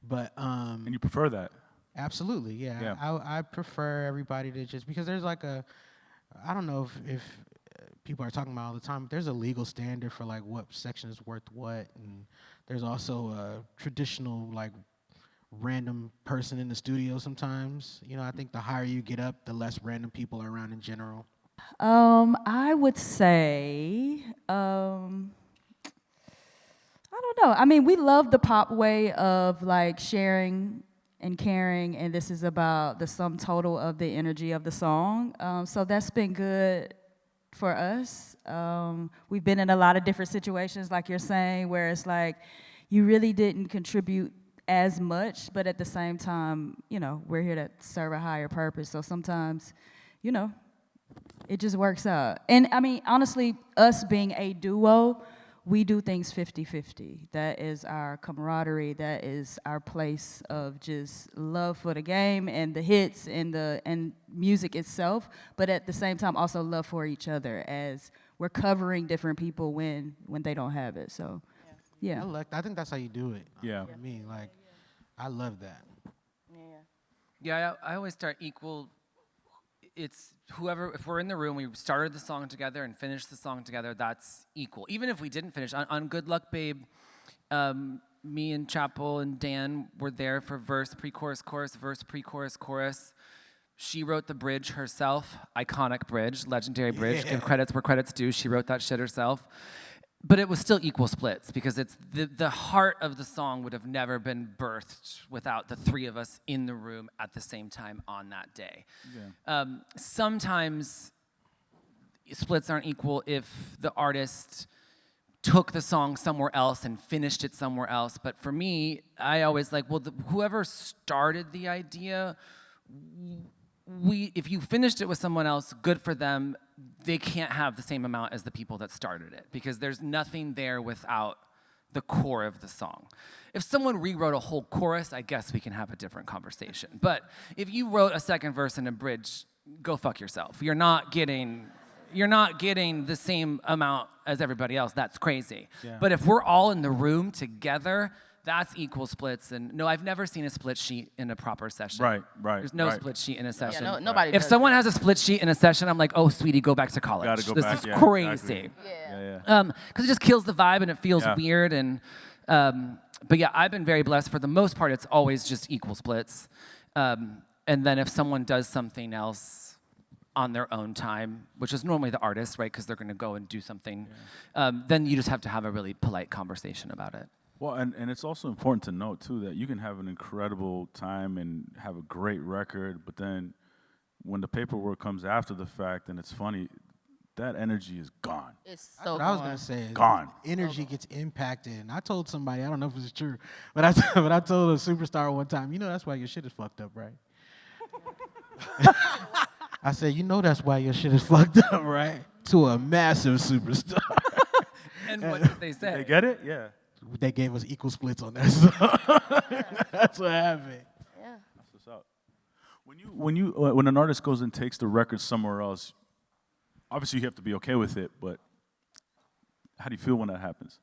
But And you prefer that? absolutely, yeah. I prefer everybody to just, because there's like I don't know if people are talking about all the time, but there's a legal standard for like what section is worth what, and there's also a traditional like random person in the studio sometimes. You know, I think the higher you get up, the less random people are around in general. I would say I don't know. I mean, we love the pop way of like sharing and caring, and this is about the sum total of the energy of the song. So that's been good for us. We've been in a lot of different situations, like you're saying, where it's like you really didn't contribute as much, but at the same time, you know, we're here to serve a higher purpose. So sometimes, you know, it just works out. And I mean, honestly, us being a duo, we do things 50-50. That is our camaraderie. That is our place of just love for the game and the hits and music itself. But at the same time, also love for each other as we're covering different people when they don't have it. So, yeah. I think that's how you do it. Yeah. For me, like, I love that. Yeah, I always start equal. It's whoever, if we're in the room, we started the song together and finished the song together, that's equal. Even if we didn't finish, on Good Luck Babe, me and Chappell and Dan were there for verse, pre-chorus, chorus, verse, pre-chorus, chorus. She wrote the bridge herself, iconic bridge, legendary bridge, give credits where credit's due, she wrote that shit herself. But it was still equal splits because it's the heart of the song would have never been birthed without the three of us in the room at the same time on that day. Yeah. Sometimes splits aren't equal if the artist took the song somewhere else and finished it somewhere else. But for me, I always like, well, whoever started the idea, if you finished it with someone else, good for them. They can't have the same amount as the people that started it because there's nothing there without the core of the song. If someone rewrote a whole chorus, I guess we can have a different conversation. But if you wrote a second verse and a bridge, go fuck yourself. You're not getting the same amount as everybody else. That's crazy. Yeah. But if we're all in the room together, that's equal splits. And no, I've never seen a split sheet in a proper session. Right. There's no split sheet in a session. Yeah, nobody. If someone has a split sheet in a session, I'm like, oh, sweetie, go back to college. Gotta go this back. is crazy. Yeah. Because it just kills the vibe and it feels weird. And but yeah, I've been very blessed. For the most part, it's always just equal splits. And then if someone does something else on their own time, which is normally the artist, right? Because they're going to go and do something. Then you just have to have a really polite conversation about it. Well, and it's also important to note, too, that you can have an incredible time and have a great record, but then when the paperwork comes after the fact, and it's funny, that energy is gone. It's That's so what I was going to say. Gone. Energy gets impacted. And I told somebody, I don't know if it's true, but I told a superstar one time, you know that's why your shit is fucked up, right? I said, you know that's why your shit is fucked up, right? To a massive superstar. And what did they say? They get it? Yeah. They gave us equal splits on that song. That's what happened. Yeah. That's what's up. When an artist goes and takes the record somewhere else, obviously you have to be okay with it, but how do you feel when that happens?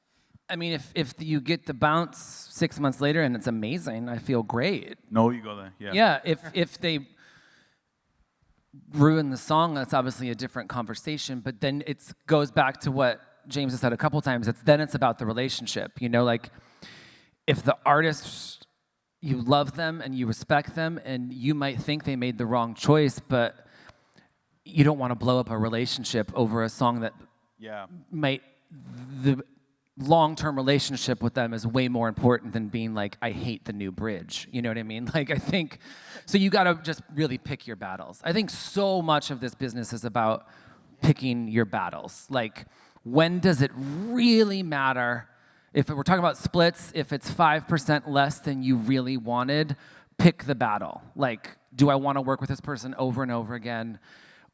I mean, if you get the bounce 6 months later and it's amazing, I feel great. No, you go there. Yeah. Yeah, if they ruin the song, that's obviously a different conversation, but then it goes back to what James has said a couple times, it's about the relationship, you know, like if the artist, you love them and you respect them and you might think they made the wrong choice, but you don't want to blow up a relationship over a song that the long-term relationship with them is way more important than being like, I hate the new bridge, you know what I mean? Like I think, so you gotta just really pick your battles. I think so much of this business is about picking your battles. Like, when does it really matter? If we're talking about splits, if it's 5% less than you really wanted, pick the battle. Like, do I want to work with this person over and over again?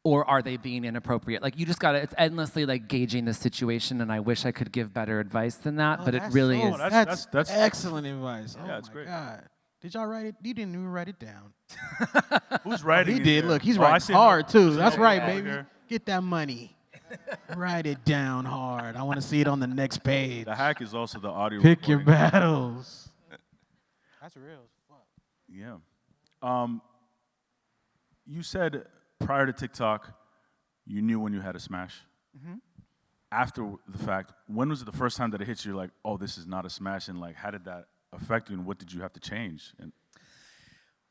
Or are they being inappropriate? Like, you just gotta, it's endlessly like gauging the situation, and I wish I could give better advice than that, but it really is. That's excellent advice. Yeah, oh it's my great. God. Did y'all write it? You didn't even write it down. Who's writing He it did. there? Look, he's I writing see hard, too. it. That's right, Yeah, baby. here. Get that money. Write it down hard. I want to see it on the next page. The hack is also the audio Pick your recording. battles. That's real as fuck. Yeah. You said prior to TikTok, you knew when you had a smash. Mm-hmm. After the fact, when was it the first time that it hit you? You're like, oh, this is not a smash, and like, how did that affect you, and what did you have to change? And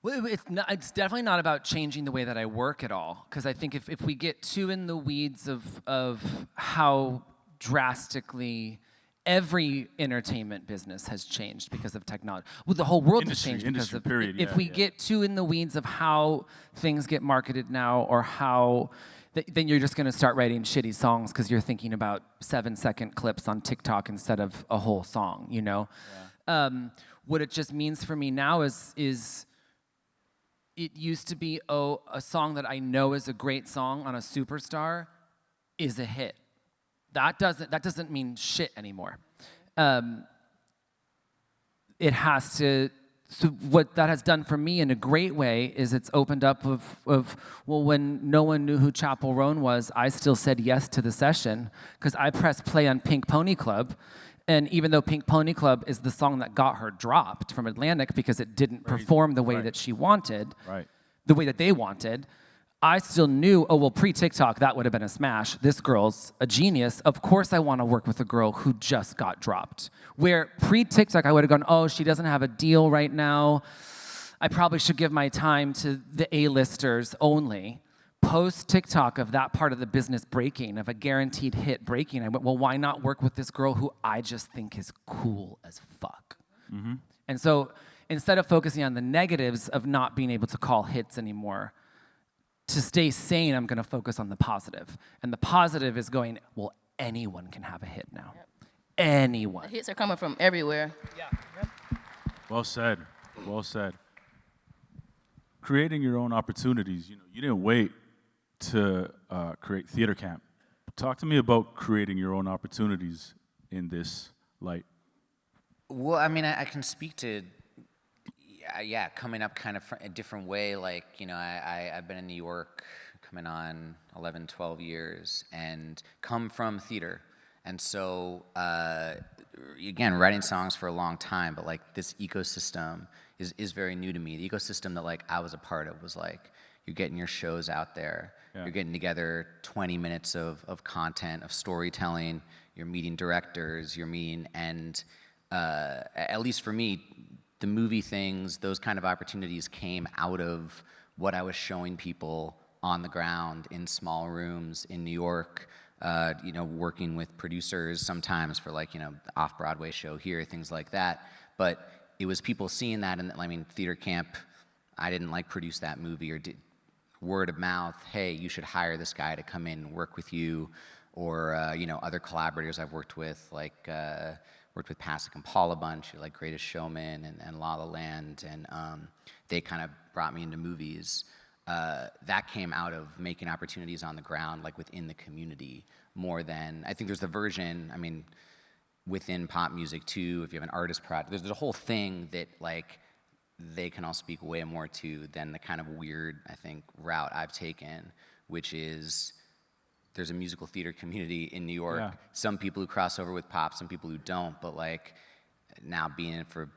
Well, it's definitely not about changing the way that I work at all, because I think if we get too in the weeds of how drastically every entertainment business has changed because of technology. Well, the whole world has changed because of period, if yeah, we yeah. get too in the weeds of how things get marketed now, or how, then you're just going to start writing shitty songs because you're thinking about 7-second clips on TikTok instead of a whole song. You know, what it just means for me now is it used to be, oh, a song that I know is a great song on a superstar is a hit. That doesn't mean shit anymore. It has to. So what that has done for me in a great way is it's opened up of well, when no one knew who Chappell Roan was, I still said yes to the session because I pressed play on Pink Pony Club, and even though Pink Pony Club is the song that got her dropped from Atlantic because it didn't perform the way that she wanted, the way that they wanted, I still knew, oh, well, pre-TikTok, that would have been a smash. This girl's a genius. Of course I want to work with a girl who just got dropped. Where pre-TikTok, I would have gone, oh, she doesn't have a deal right now. I probably should give my time to the A-listers only. Post-TikTok of that part of the business breaking, of a guaranteed hit breaking, I went, well, why not work with this girl who I just think is cool as fuck? Mm-hmm. And so instead of focusing on the negatives of not being able to call hits anymore, to stay sane, I'm going to focus on the positive. And the positive is going, well, anyone can have a hit now. Yep. Anyone. The hits are coming from everywhere. Yeah. Yep. Well said. Well said. Creating your own opportunities. You know, you didn't wait to create theater camp. Talk to me about creating your own opportunities in this light. Well, I mean, I can speak to, yeah, coming up kind of a different way. Like, you know, I've been in New York coming on 11, 12 years and come from theater. And so, again, writing songs for a long time, but like this ecosystem is very new to me. The ecosystem that like I was a part of was like, you're getting your shows out there. Yeah. You're getting together 20 minutes of content, of storytelling. You're meeting directors, you're meeting, and at least for me, the movie things, those kind of opportunities came out of what I was showing people on the ground in small rooms in New York, you know, working with producers sometimes for like, you know, the off-Broadway show here, things like that. But it was people seeing that, and I mean, theater camp, I didn't like produce that movie, or did word of mouth, hey, you should hire this guy to come in and work with you, or, you know, other collaborators I've worked with, like, worked with Pasek and Paul a bunch, like Greatest Showman and La La Land, and they kind of brought me into movies. That came out of making opportunities on the ground, like within the community, more than, I think there's the version, I mean, within pop music too, if you have an artist project, there's a whole thing that like, they can all speak way more to than the kind of weird, I think, route I've taken, which is, there's a musical theater community in New York. Yeah. Some people who cross over with pop, some people who don't, but like now being in it for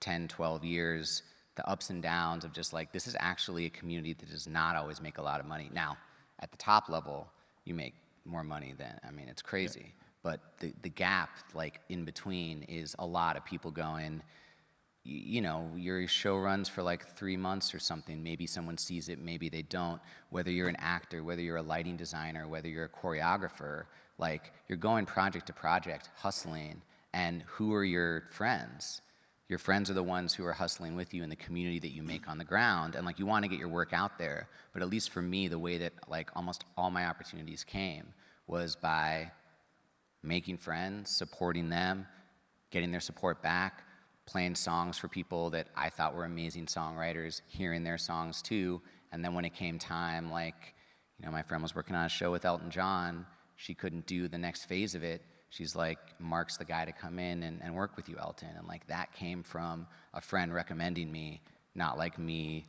10, 12 years, the ups and downs of just like, this is actually a community that does not always make a lot of money. Now, at the top level, you make more money than, I mean, it's crazy. Yeah. But the gap, like in between, is a lot of people going, you know, your show runs for like 3 months or something. Maybe someone sees it, maybe they don't. Whether you're an actor, whether you're a lighting designer, whether you're a choreographer, like you're going project to project, hustling. And who are your friends? Your friends are the ones who are hustling with you in the community that you make on the ground. And like you want to get your work out there. But at least for me, the way that like almost all my opportunities came was by making friends, supporting them, getting their support back, playing songs for people that I thought were amazing songwriters, hearing their songs too. And then when it came time, like, you know, my friend was working on a show with Elton John. She couldn't do the next phase of it. She's like, Mark's the guy to come in and work with you, Elton. And like that came from a friend recommending me, not like me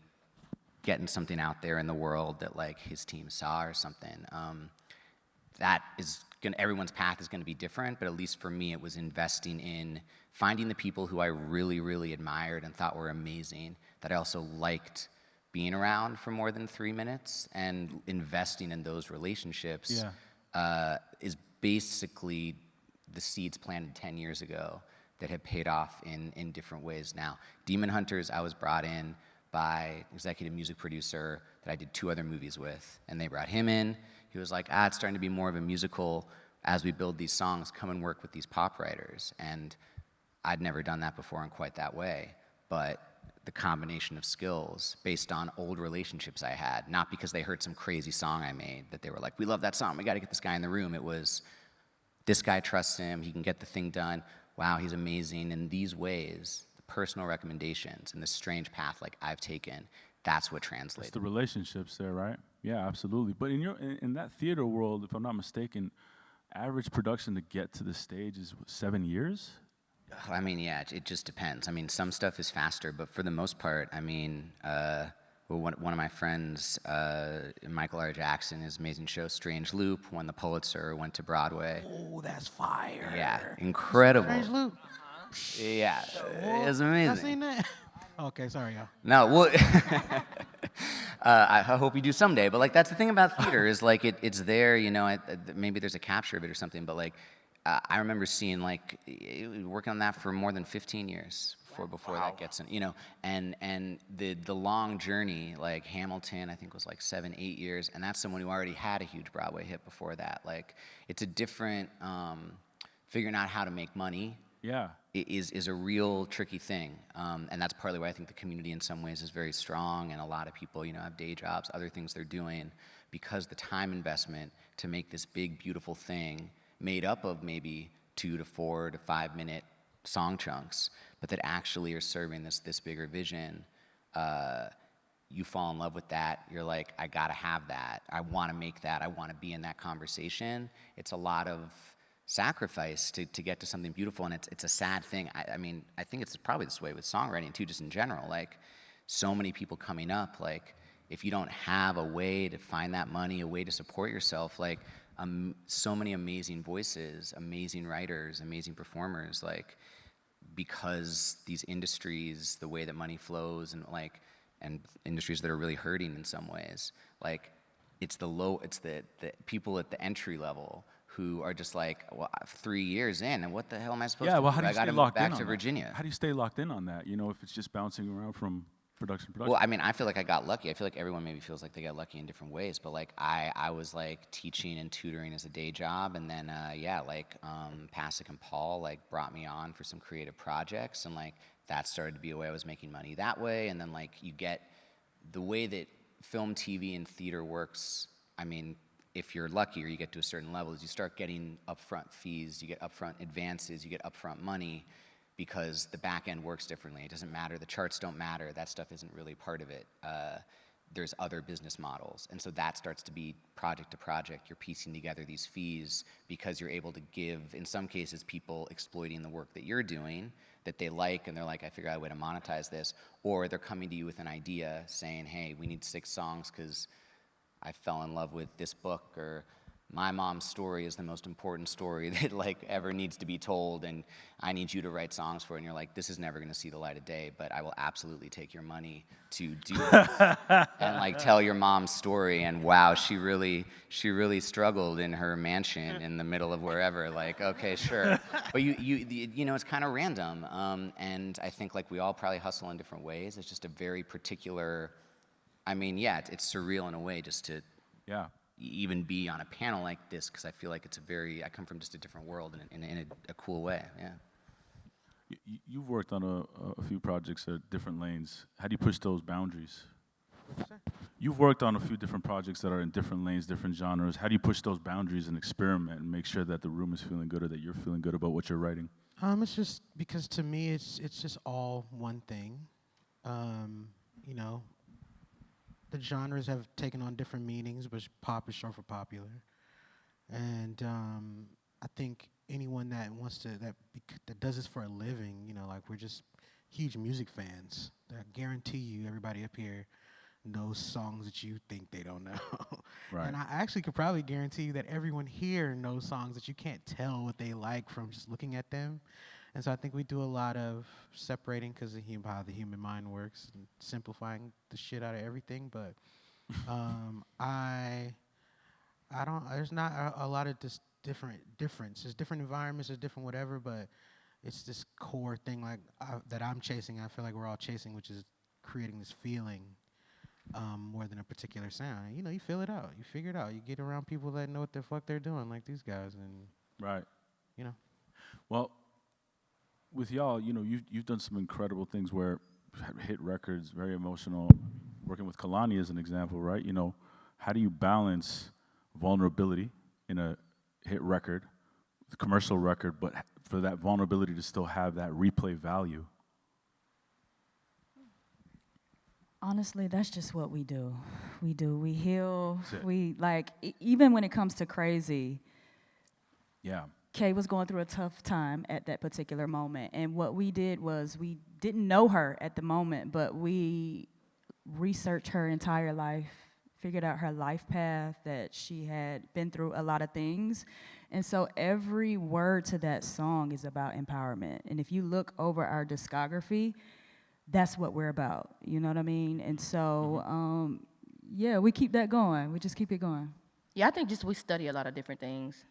getting something out there in the world that like his team saw or something. That is everyone's path is gonna be different, but at least for me, it was investing in finding the people who I really, really admired and thought were amazing, that I also liked being around for more than 3 minutes, and investing in those relationships is basically the seeds planted 10 years ago that have paid off in different ways now. Demon Hunters, I was brought in by executive music producer that I did 2 other movies with, and they brought him in. He was like, it's starting to be more of a musical as we build these songs, come and work with these pop writers. And I'd never done that before in quite that way, but the combination of skills based on old relationships I had, not because they heard some crazy song I made, that they were like, we love that song, we gotta get this guy in the room. It was, this guy trusts him, he can get the thing done, wow, he's amazing. In these ways, the personal recommendations and the strange path like I've taken, that's what translates. It's the relationships there, right? Yeah, absolutely. But in that theater world, if I'm not mistaken, average production to get to the stage is 7 years? I mean, yeah, it just depends. I mean, some stuff is faster, but for the most part, I mean, one of my friends, Michael R. Jackson, his amazing show, Strange Loop, won the Pulitzer, went to Broadway. Oh, that's fire. Yeah, incredible. Strange Loop. Yeah, it was amazing. I seen that. Okay, sorry, y'all. No, well, I hope you do someday. But like, that's the thing about theater is like it's there. You know, maybe there's a capture of it or something. But like, I remember seeing like working on that for more than 15 years before that gets in. You know, and the long journey, like Hamilton, I think was like 7, 8 years, and that's someone who already had a huge Broadway hit before that. Like, it's a different figuring out how to make money. Yeah. Is a real tricky thing, and that's partly why I think the community in some ways is very strong, and a lot of people, you know, have day jobs, other things they're doing, because the time investment to make this big, beautiful thing made up of maybe 2 to 4 to 5 minute song chunks, but that actually are serving this bigger vision. You fall in love with that. You're like, I gotta have that. I want to make that. I want to be in that conversation. It's a lot of sacrifice to get to something beautiful, and it's a sad thing. I mean, I think it's probably this way with songwriting too, just in general. Like, so many people coming up, like, if you don't have a way to find that money, a way to support yourself, like, so many amazing voices, amazing writers, amazing performers, like, because these industries, the way that money flows, and industries that are really hurting in some ways, like, it's the people at the entry level who are just like, well, 3 years in, and what the hell am I supposed to do? Well, how do you I got stay to locked move in back on to that? Virginia. How do you stay locked in on that? You know, if it's just bouncing around from production. Well, I mean, I feel like I got lucky. I feel like everyone maybe feels like they got lucky in different ways, but like I was like teaching and tutoring as a day job, and then Pasek and Paul like brought me on for some creative projects, and like that started to be a way I was making money that way, and then like you get the way that film, TV, and theater works. I mean, if you're lucky or you get to a certain level, is you start getting upfront fees, you get upfront advances, you get upfront money, because the back end works differently. It doesn't matter, the charts don't matter, that stuff isn't really part of it. There's other business models, and so that starts to be project to project. You're piecing together these fees because you're able to give, in some cases, people exploiting the work that you're doing that they like, and they're like, I figure out a way to monetize this, or they're coming to you with an idea saying, hey, we need 6 songs because I fell in love with this book, or my mom's story is the most important story that like ever needs to be told, and I need you to write songs for it. And you're like, this is never gonna see the light of day, but I will absolutely take your money to do it. And like tell your mom's story, and wow, she really struggled in her mansion in the middle of wherever. Like, okay, sure. But you know, it's kind of random. And I think like we all probably hustle in different ways. It's just a very particular, I mean, yeah, it's surreal in a way just to even be on a panel like this, because I feel like it's I come from just a different world in a cool way, yeah. You've worked on a few projects at different lanes. How do you push those boundaries? You've worked on a few different projects that are in different lanes, different genres. How do you push those boundaries and experiment and make sure that the room is feeling good or that you're feeling good about what you're writing? It's just because to me it's just all one thing. You know, the genres have taken on different meanings, but pop is short for popular. And I think anyone that wants to, that does this for a living, you know, like we're just huge music fans. I guarantee you everybody up here knows songs that you think they don't know. Right. And I actually could probably guarantee you that everyone here knows songs that you can't tell what they like from just looking at them. And so I think we do a lot of separating because of how the human mind works and simplifying the shit out of everything. But there's not a lot of difference. There's different environments, there's different whatever, but it's this core thing like that I'm chasing. I feel like we're all chasing, which is creating this feeling more than a particular sound. And, you feel it out. You figure it out. You get around people that know what the fuck they're doing, like these guys, and Right. you know. Well, with y'all, you've done some incredible things where hit records, very emotional. Working with Kehlani as an example, right? How do you balance vulnerability in a hit record, the commercial record, but for that vulnerability to still have that replay value? Honestly, that's just what we do. We heal. That's it. We even when it comes to crazy, Yeah. Kay was going through a tough time at that particular moment. And what we did was we didn't know her at the moment, but we researched her entire life, figured out her life path, that she had been through a lot of things. And so every word to that song is about empowerment. And if you look over our discography, that's what we're about. You know what I mean? And so, yeah, we keep that going. We just keep it going. Yeah, I think just we study a lot of different things.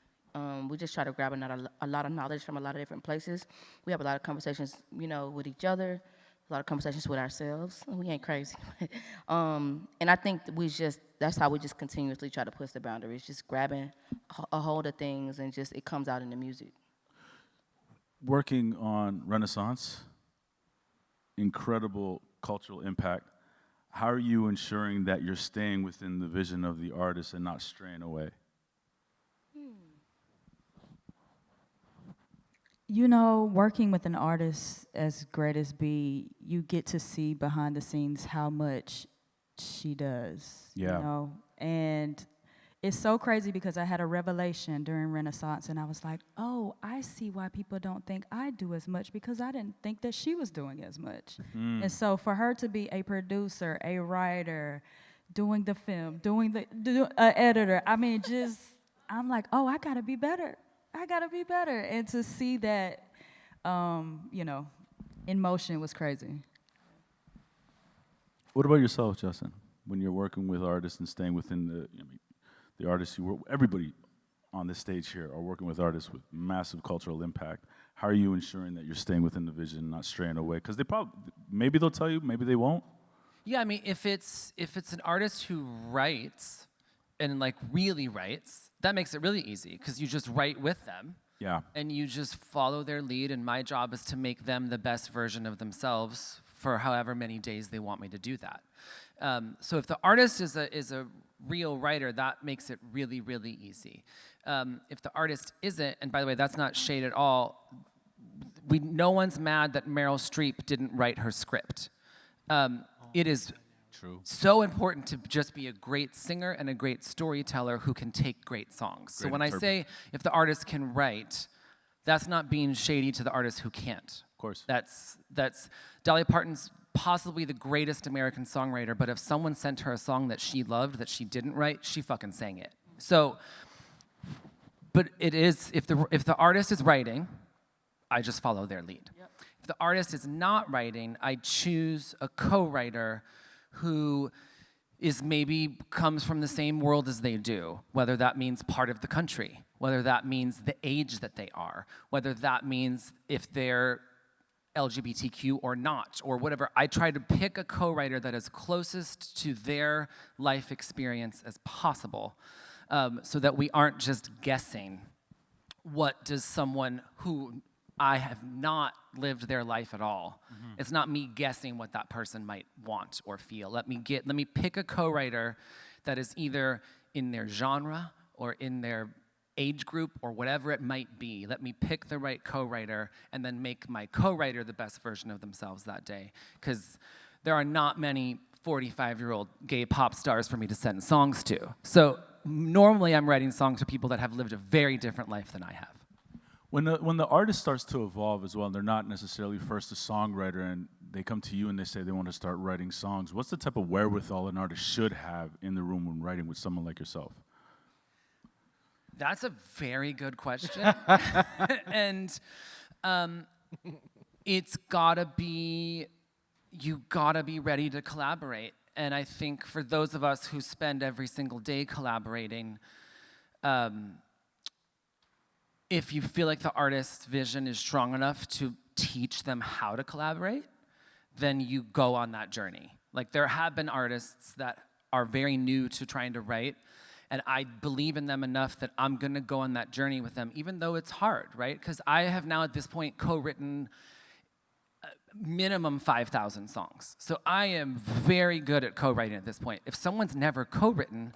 We just try to grab a lot of knowledge from a lot of different places. We have a lot of conversations, with each other, a lot of conversations with ourselves. We ain't crazy. And I think that's how we just continuously try to push the boundaries, just grabbing a hold of things, and just it comes out in the music. Working on Renaissance, incredible cultural impact. How are you ensuring that you're staying within the vision of the artist and not straying away? Working with an artist as great as B, you get to see behind the scenes how much she does. Yeah. And it's so crazy because I had a revelation during Renaissance, and I was like, oh, I see why people don't think I do as much, because I didn't think that she was doing as much. And so for her to be a producer, a writer, doing the film, doing the editor, I'm like, oh, I gotta be better. And to see that, in motion was crazy. What about yourself, Justin? When you're working with artists and staying within the artists you work, everybody on this stage here are working with artists with massive cultural impact. How are you ensuring that you're staying within the vision, not straying away? Because maybe they'll tell you, maybe they won't. Yeah, if it's an artist who writes and really writes, that makes it really easy, because you just write with them. Yeah. And you just follow their lead, and my job is to make them the best version of themselves for however many days they want me to do that. So if the artist is a real writer, that makes it really, really easy. If the artist isn't, and by the way, that's not shade at all, no one's mad that Meryl Streep didn't write her script. It is True. so important to just be a great singer and a great storyteller who can take great songs. So when I say if the artist can write, that's not being shady to the artist who can't. Of course. That's Dolly Parton's possibly the greatest American songwriter, but if someone sent her a song that she loved that she didn't write, she fucking sang it. So, but it is, if the artist is writing, I just follow their lead. Yep. If the artist is not writing, I choose a co-writer who comes from the same world as they do, whether that means part of the country, whether that means the age that they are, whether that means if they're LGBTQ or not, or whatever. I try to pick a co-writer that is closest to their life experience as possible, so that we aren't just guessing what does someone who I have not lived their life at all. Mm-hmm. It's not me guessing what that person might want or feel. Let me pick a co-writer that is either in their genre or in their age group or whatever it might be. Let me pick the right co-writer and then make my co-writer the best version of themselves that day. Because there are not many 45-year-old gay pop stars for me to send songs to. So normally I'm writing songs for people that have lived a very different life than I have. When the artist starts to evolve as well, and they're not necessarily first a songwriter, and they come to you and they say they want to start writing songs, what's the type of wherewithal an artist should have in the room when writing with someone like yourself? That's a very good question. And you gotta be ready to collaborate. And I think for those of us who spend every single day collaborating, if you feel like the artist's vision is strong enough to teach them how to collaborate, then you go on that journey. Like, there have been artists that are very new to trying to write, and I believe in them enough that I'm gonna go on that journey with them, even though it's hard, right? Because I have now at this point co-written minimum 5,000 songs. So I am very good at co-writing at this point. If someone's never co-written,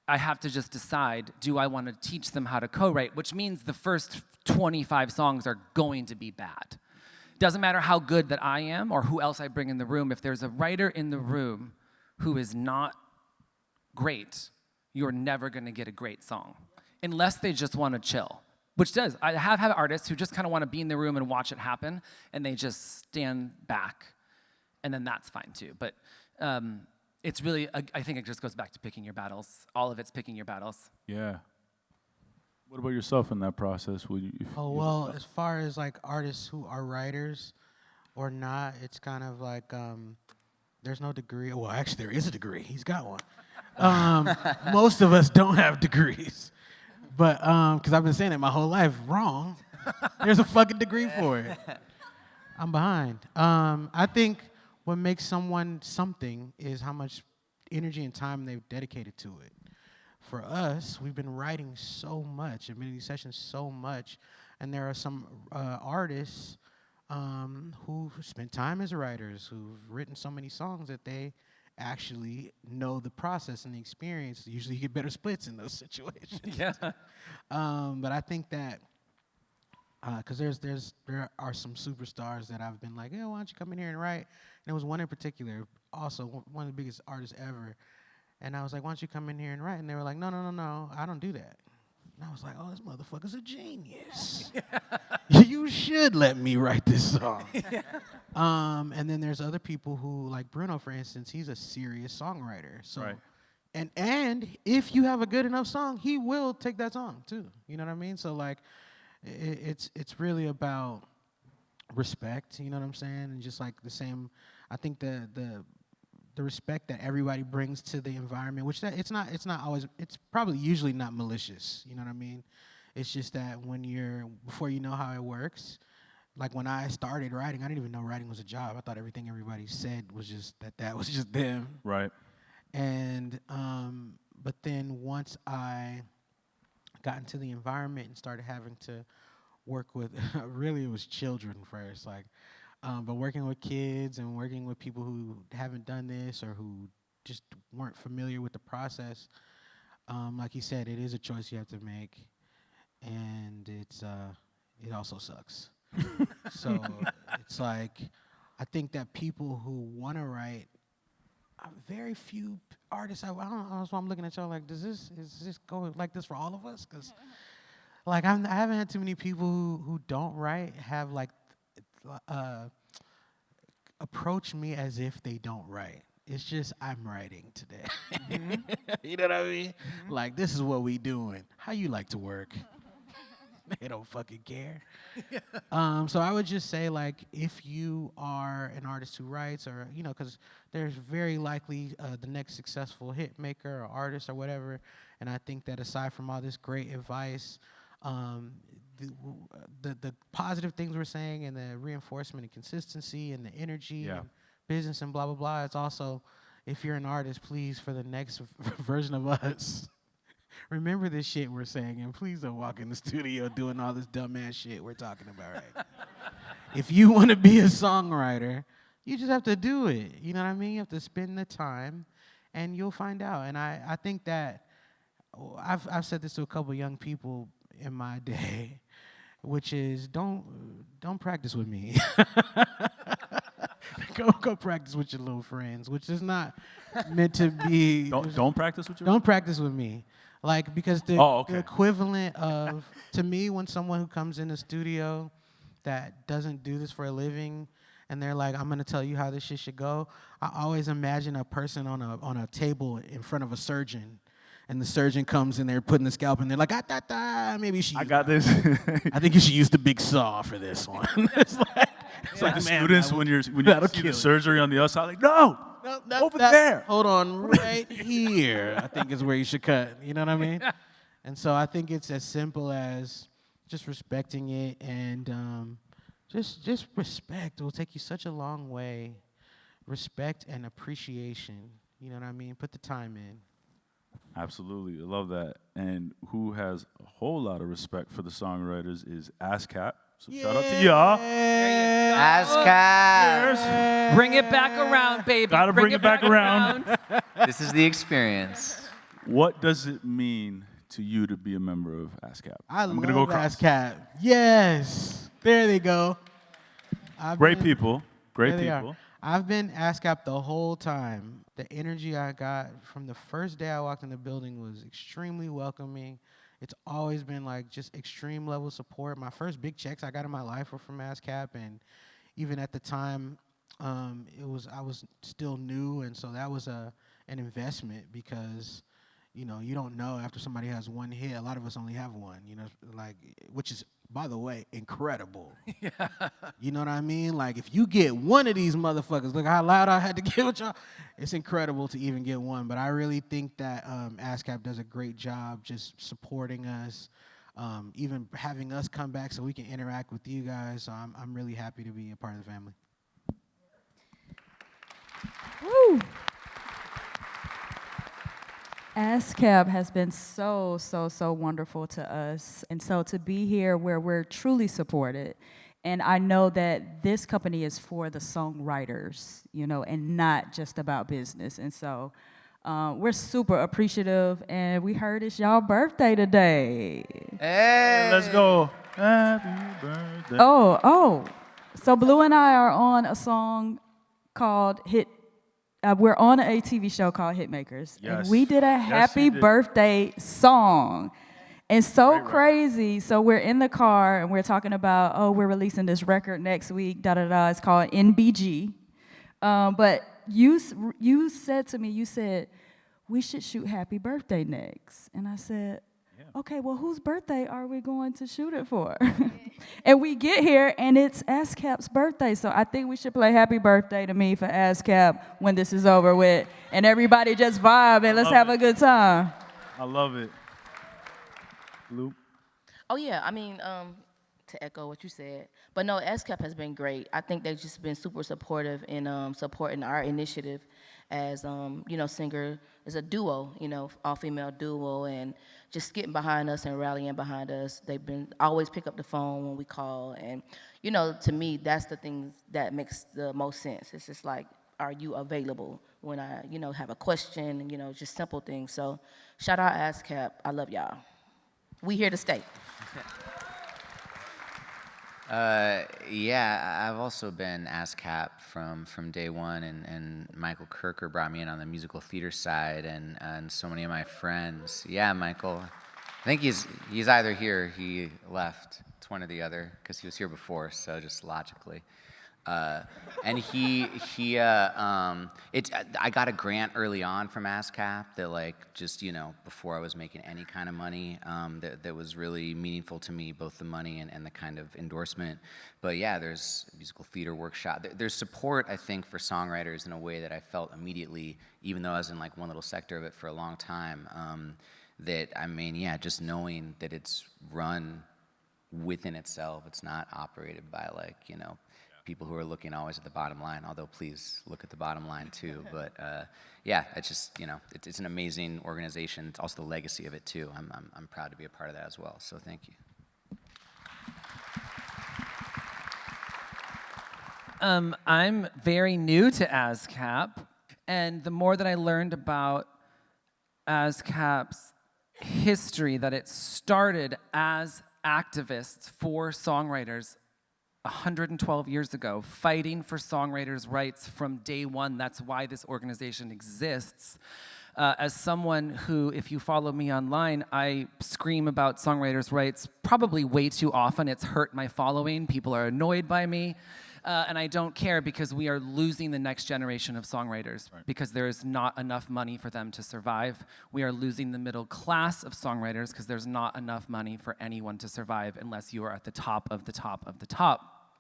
I have to just decide, do I want to teach them how to co-write, which means the first 25 songs are going to be bad. Doesn't matter how good that I am or who else I bring in the room. If there's a writer in the room who is not great, you're never going to get a great song, unless they just want to chill. Which does. I have had artists who just kind of want to be in the room and watch it happen, and they just stand back, and then that's fine too. But it's really, I think it just goes back to picking your battles. All of it's picking your battles. Yeah. What about yourself in that process? Well, as far as like artists who are writers or not, it's kind of like there's no degree. Well, actually, there is a degree. He's got one. Most of us don't have degrees. But, because I've been saying it my whole life, wrong. There's a fucking degree for it. I'm behind. I think what makes someone something is how much energy and time they've dedicated to it. For us, we've been writing so much, and been in these sessions so much, and there are some artists who spent time as writers, who've written so many songs that they actually know the process and the experience. Usually you get better splits in those situations. Yeah. But I think that, because there are some superstars that I've been like, yeah, why don't you come in here and write? And there was one in particular, also one of the biggest artists ever. And I was like, why don't you come in here and write? And they were like, no, I don't do that. And I was like, oh, this motherfucker's a genius. You should let me write this song. And then there's other people who, like Bruno, for instance, he's a serious songwriter. So, Right. And if you have a good enough song, he will take that song too. You know what I mean? So like, it's really about respect. You know what I'm saying? And just like the same, I think the respect that everybody brings to the environment, which that it's not always, it's probably usually not malicious. You know what I mean? It's just that before you know how it works. Like when I started writing, I didn't even know writing was a job. I thought everything everybody said was just that was just them. Right. And but then once I got into the environment and started having to work with, really it was children first, like, but working with kids and working with people who haven't done this or who just weren't familiar with the process. Like you said, it is a choice you have to make, and it also sucks. So it's like, I think that people who want to write, very few artists. I don't know. That's why I'm looking at y'all like, is this go like this for all of us? Because like I haven't had too many people who don't write have like approach me as if they don't write. It's just, I'm writing today. Mm-hmm. You know what I mean? Mm-hmm. Like, this is what we doing. How you like to work? They don't fucking care. So I would just say, like, if you are an artist who writes, or, you know, because there's very likely the next successful hit maker or artist or whatever, and I think that aside from all this great advice, the positive things we're saying and the reinforcement and consistency and the energy and business and blah, blah, blah, it's also, if you're an artist, please, for the next version of us, remember this shit we're saying, and please don't walk in the studio doing all this dumbass shit we're talking about right now. If you want to be a songwriter, you just have to do it. You know what I mean? You have to spend the time, and you'll find out. And I think that I've said this to a couple young people in my day, which is don't practice with me. Go practice with your little friends, which is not meant to be. Don't practice with your. Don't practice with me. Like, because the equivalent of, to me, when someone who comes in the studio that doesn't do this for a living, and they're like, I'm gonna tell you how this shit should go, I always imagine a person on a table in front of a surgeon, and the surgeon comes in there putting the scalpel, and they're like, maybe you should. I got this. I think you should use the big saw for this one. It's like the students when you see the surgery on the other side, like, no. Over there. Hold on, right here. I think is where you should cut. You know what I mean? And so I think it's as simple as just respecting it, and just respect. It will take you such a long way. respect and appreciation. You know what I mean? Put the time in. Absolutely, I love that. And who has a whole lot of respect for the songwriters is ASCAP. So shout out to y'all. ASCAP. Bring it back around, baby. Gotta bring it back around. This is the experience. What does it mean to you to be a member of ASCAP? I'm gonna go across. ASCAP. Yes. There they go. Great people. Great There they are. people. I've been ASCAP the whole time. The energy I got from the first day I walked in the building was extremely welcoming. It's always been like just extreme level support. My first big checks I got in my life were from ASCAP, and even at the time, I was still new, and so that was an investment because, you know, you don't know after somebody has one hit. A lot of us only have one, you know, like, which is, by the way, incredible. Yeah. You know what I mean? Like, if you get one of these motherfuckers, look how loud I had to get with y'all. It's incredible to even get one. But I really think that ASCAP does a great job just supporting us, even having us come back so we can interact with you guys. So I'm really happy to be a part of the family. Woo! ASCAP has been so wonderful to us. And so to be here where we're truly supported, and I know that this company is for the songwriters, you know, and not just about business. And so we're super appreciative, and we heard it's y'all birthday today. Hey. Let's go. Happy birthday. Oh. So Blue and I are on a song called we're on a TV show called Hitmakers, Yes. and we did a happy birthday song. And so crazy. So we're in the car, and we're talking about, we're releasing this record next week, It's called NBG. But you said to me, you said, we should shoot Happy Birthday next. And I said, okay, well, whose birthday are we going to shoot it for? And we get here, and it's ASCAP's birthday. So I think we should play Happy Birthday to Me for ASCAP when this is over with. And everybody just vibe, and let's have a good time. I love it. Blue? Oh, yeah, I mean, to echo what you said, but no, ASCAP has been great. I think they've just been super supportive in supporting our initiative as, you know, Singer is a duo, you know, all-female duo, and just getting behind us and rallying behind us. They've been always pick up the phone when we call, and, you know, to me, that's the thing that makes the most sense. It's just like, are you available when I, you know, have a question, you know, just simple things. So shout out ASCAP. I love y'all. We here to stay. Yeah, I've also been ASCAP from day one, and Michael Kirker brought me in on the musical theater side, and so many of my friends. Yeah, Michael, I think he's either here or he left. It's one or the other, because he was here before, so just logically. And I got a grant early on from ASCAP that, like, just, you know, before I was making any kind of money, that was really meaningful to me, both the money and the kind of endorsement. But yeah, there's a musical theater workshop. There's support, I think, for songwriters in a way that I felt immediately, even though I was in like one little sector of it for a long time. That, I mean, yeah, just knowing that it's run within itself, it's not operated by, like, you know, people who are looking always at the bottom line, although please look at the bottom line too. But yeah, it's just, you know, it's an amazing organization. It's also the legacy of it too. I'm proud to be a part of that as well, so thank you. I'm very new to ASCAP, and the more that I learned about ASCAP's history, that it started as activists for songwriters 112 years ago, fighting for songwriters' rights from day one. That's why this organization exists. As someone who, if you follow me online, I scream about songwriters' rights probably way too often. It's hurt my following. People are annoyed by me. And I don't care, because we are losing the next generation of songwriters because there is not enough money for them to survive. We are losing the middle class of songwriters because there's not enough money for anyone to survive unless you are at the top of the top of the top.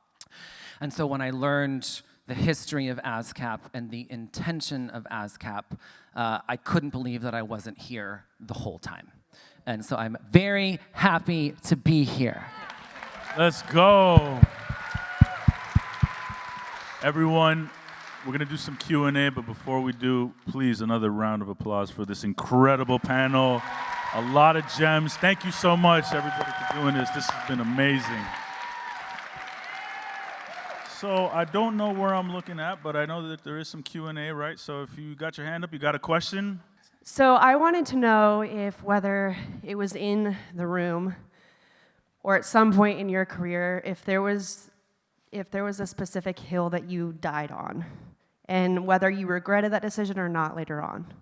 And so when I learned the history of ASCAP and the intention of ASCAP, I couldn't believe that I wasn't here the whole time. And so I'm very happy to be here. Let's go. Everyone, We're gonna do some Q&A, but before we do, please, another round of applause for this incredible panel. A lot of gems. Thank you so much, everybody, for doing this. This has been amazing. So I don't know where I'm looking at, but I know that there is some Q&A, right? So if you got your hand up, you got a question? So I wanted to know if whether it was in the room or at some point in your career, if there was a specific hill that you died on, and whether you regretted that decision or not later on. Does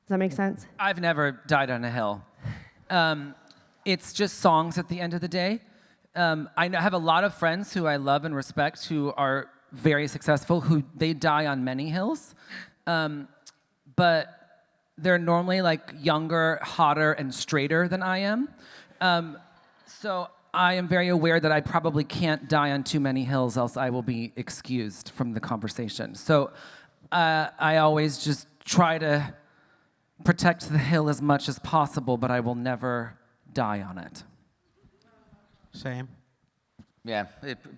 that make sense? I've never died on a hill. It's just songs at the end of the day. I have a lot of friends who I love and respect who are very successful, who they die on many hills. But they're normally like younger, hotter, and straighter than I am. So I am very aware that I probably can't die on too many hills, else I will be excused from the conversation. So I always just try to protect the hill as much as possible, but I will never die on it. Same. Yeah,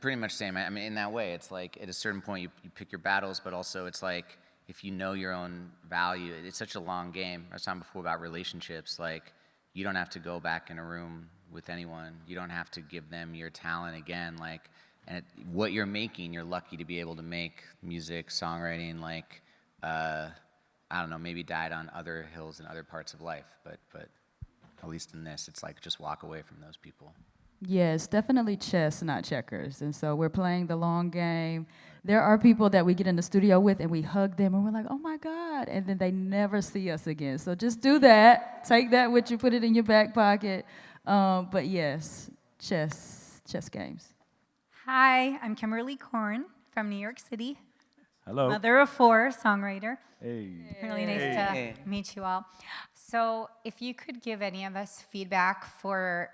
pretty much same. I mean, in that way, it's like at a certain point you pick your battles, but also it's like if you know your own value, it's such a long game. I was talking before about relationships. Like you don't have to go back in a room with anyone. You don't have to give them your talent again. Like, and what you're making, you're lucky to be able to make music, songwriting. Like, I don't know, maybe died on other hills in other parts of life, but at least in this, it's like just walk away from those people. Yes, definitely chess, not checkers. And so we're playing the long game. There are people that we get in the studio with and we hug them and we're like, oh my God, and then they never see us again. So just do that. Take that with you, put it in your back pocket. But yes, chess games. Hi, I'm Kimberly Korn from New York City. Hello. Mother of 4, songwriter. Hey. Really nice to meet you all. So if you could give any of us feedback for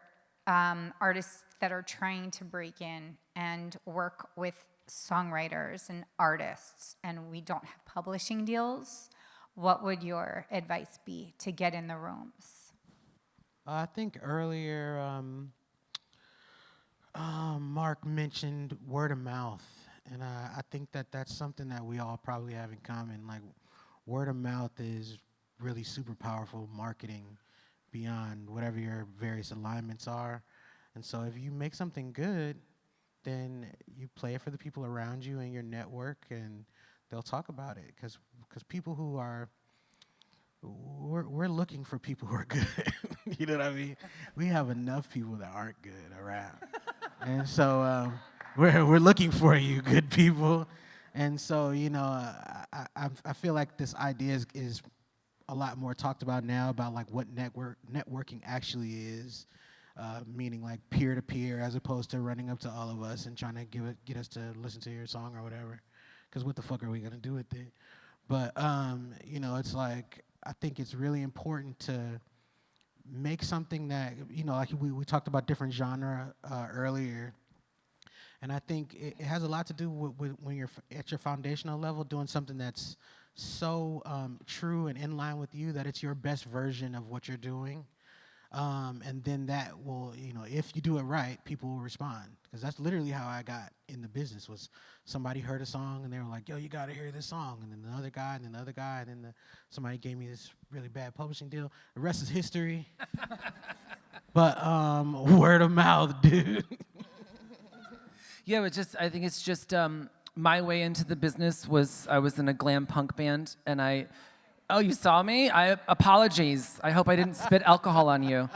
artists that are trying to break in and work with songwriters and artists, and we don't have publishing deals, what would your advice be to get in the rooms? I think earlier Mark mentioned word of mouth, and I think that's something that we all probably have in common. Like, word of mouth is really super powerful marketing beyond whatever your various alignments are. And so if you make something good, then you play it for the people around you and your network, and they'll talk about it. Because people who are, we're looking for people who are good. You know what I mean? We have enough people that aren't good around. And so we're looking for you, good people. And so, you know, I feel like this idea is a lot more talked about now, about like what networking actually is, meaning like peer-to-peer as opposed to running up to all of us and trying to get us to listen to your song or whatever. Because what the fuck are we gonna do with it? But you know, it's like, I think it's really important to make something that, you know, like we talked about different genre earlier. And I think it has a lot to do with when you're at your foundational level, doing something that's so true and in line with you that it's your best version of what you're doing. And then that will, you know, if you do it right, people will respond. Because that's literally how I got in the business, was somebody heard a song and they were like, yo, you got to hear this song. And then another guy, and then another guy, and then somebody gave me this really bad publishing deal. The rest is history. But word of mouth, dude. Yeah, I think it's just my way into the business was I was in a glam punk band, and oh, you saw me? Apologies. I hope I didn't spit alcohol on you.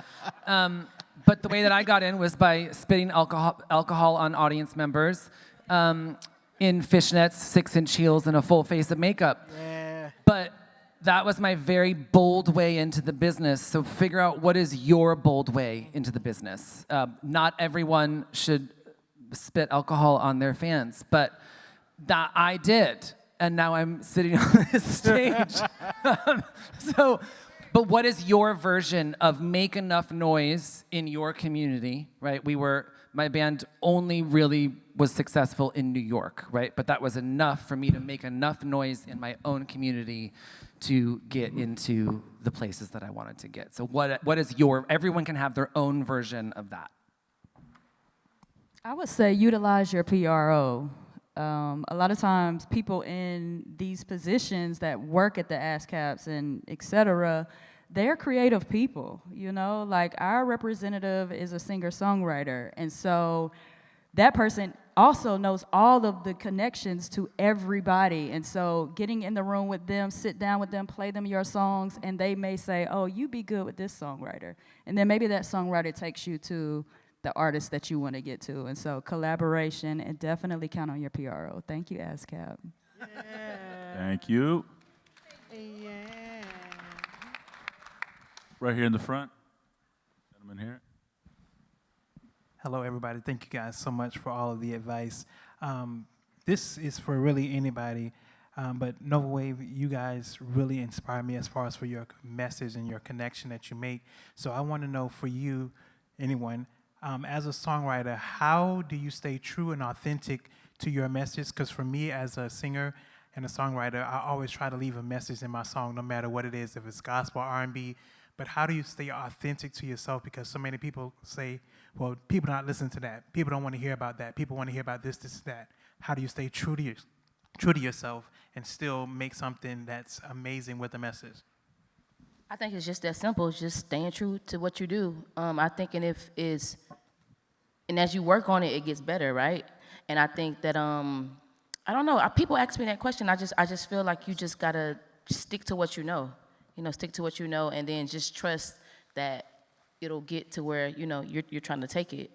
But the way that I got in was by spitting alcohol on audience members in fishnets, 6-inch heels, and a full face of makeup. Yeah. But that was my very bold way into the business. So figure out what is your bold way into the business. Not everyone should spit alcohol on their fans, but that I did. And now I'm sitting on this stage. But what is your version of make enough noise in your community, right? My band only really was successful in New York, right? But that was enough for me to make enough noise in my own community to get into the places that I wanted to get. So what is everyone can have their own version of that. I would say utilize your PRO. A lot of times people in these positions that work at the ASCAPs and et cetera, they're creative people, you know? Like our representative is a singer-songwriter, and so that person also knows all of the connections to everybody. And so getting in the room with them, sit down with them, play them your songs, and they may say, oh, you be good with this songwriter. And then maybe that songwriter takes you to the artist that you want to get to. And so collaboration, and definitely count on your PRO. Thank you, ASCAP. Yeah. Thank you. Yeah. Right here in the front. Gentleman here. Hello, everybody. Thank you guys so much for all of the advice. This is for really anybody, but Nova Wave, you guys really inspire me as far as for your message and your connection that you make. So I want to know for you, anyone, as a songwriter, how do you stay true and authentic to your message? Because for me as a singer and a songwriter, I always try to leave a message in my song, no matter what it is, if it's gospel, R&B. But how do you stay authentic to yourself? Because so many people say, well, people not listening to that. People don't want to hear about that. People want to hear about this, this, that. How do you stay true to yourself and still make something that's amazing with a message? I think it's just that simple. It's just staying true to what you do. I think, and as you work on it, it gets better, right? And I think that I don't know. People ask me that question. I just feel like you just gotta stick to what you know. You know, stick to what you know, and then just trust that it'll get to where, you know, you're trying to take it.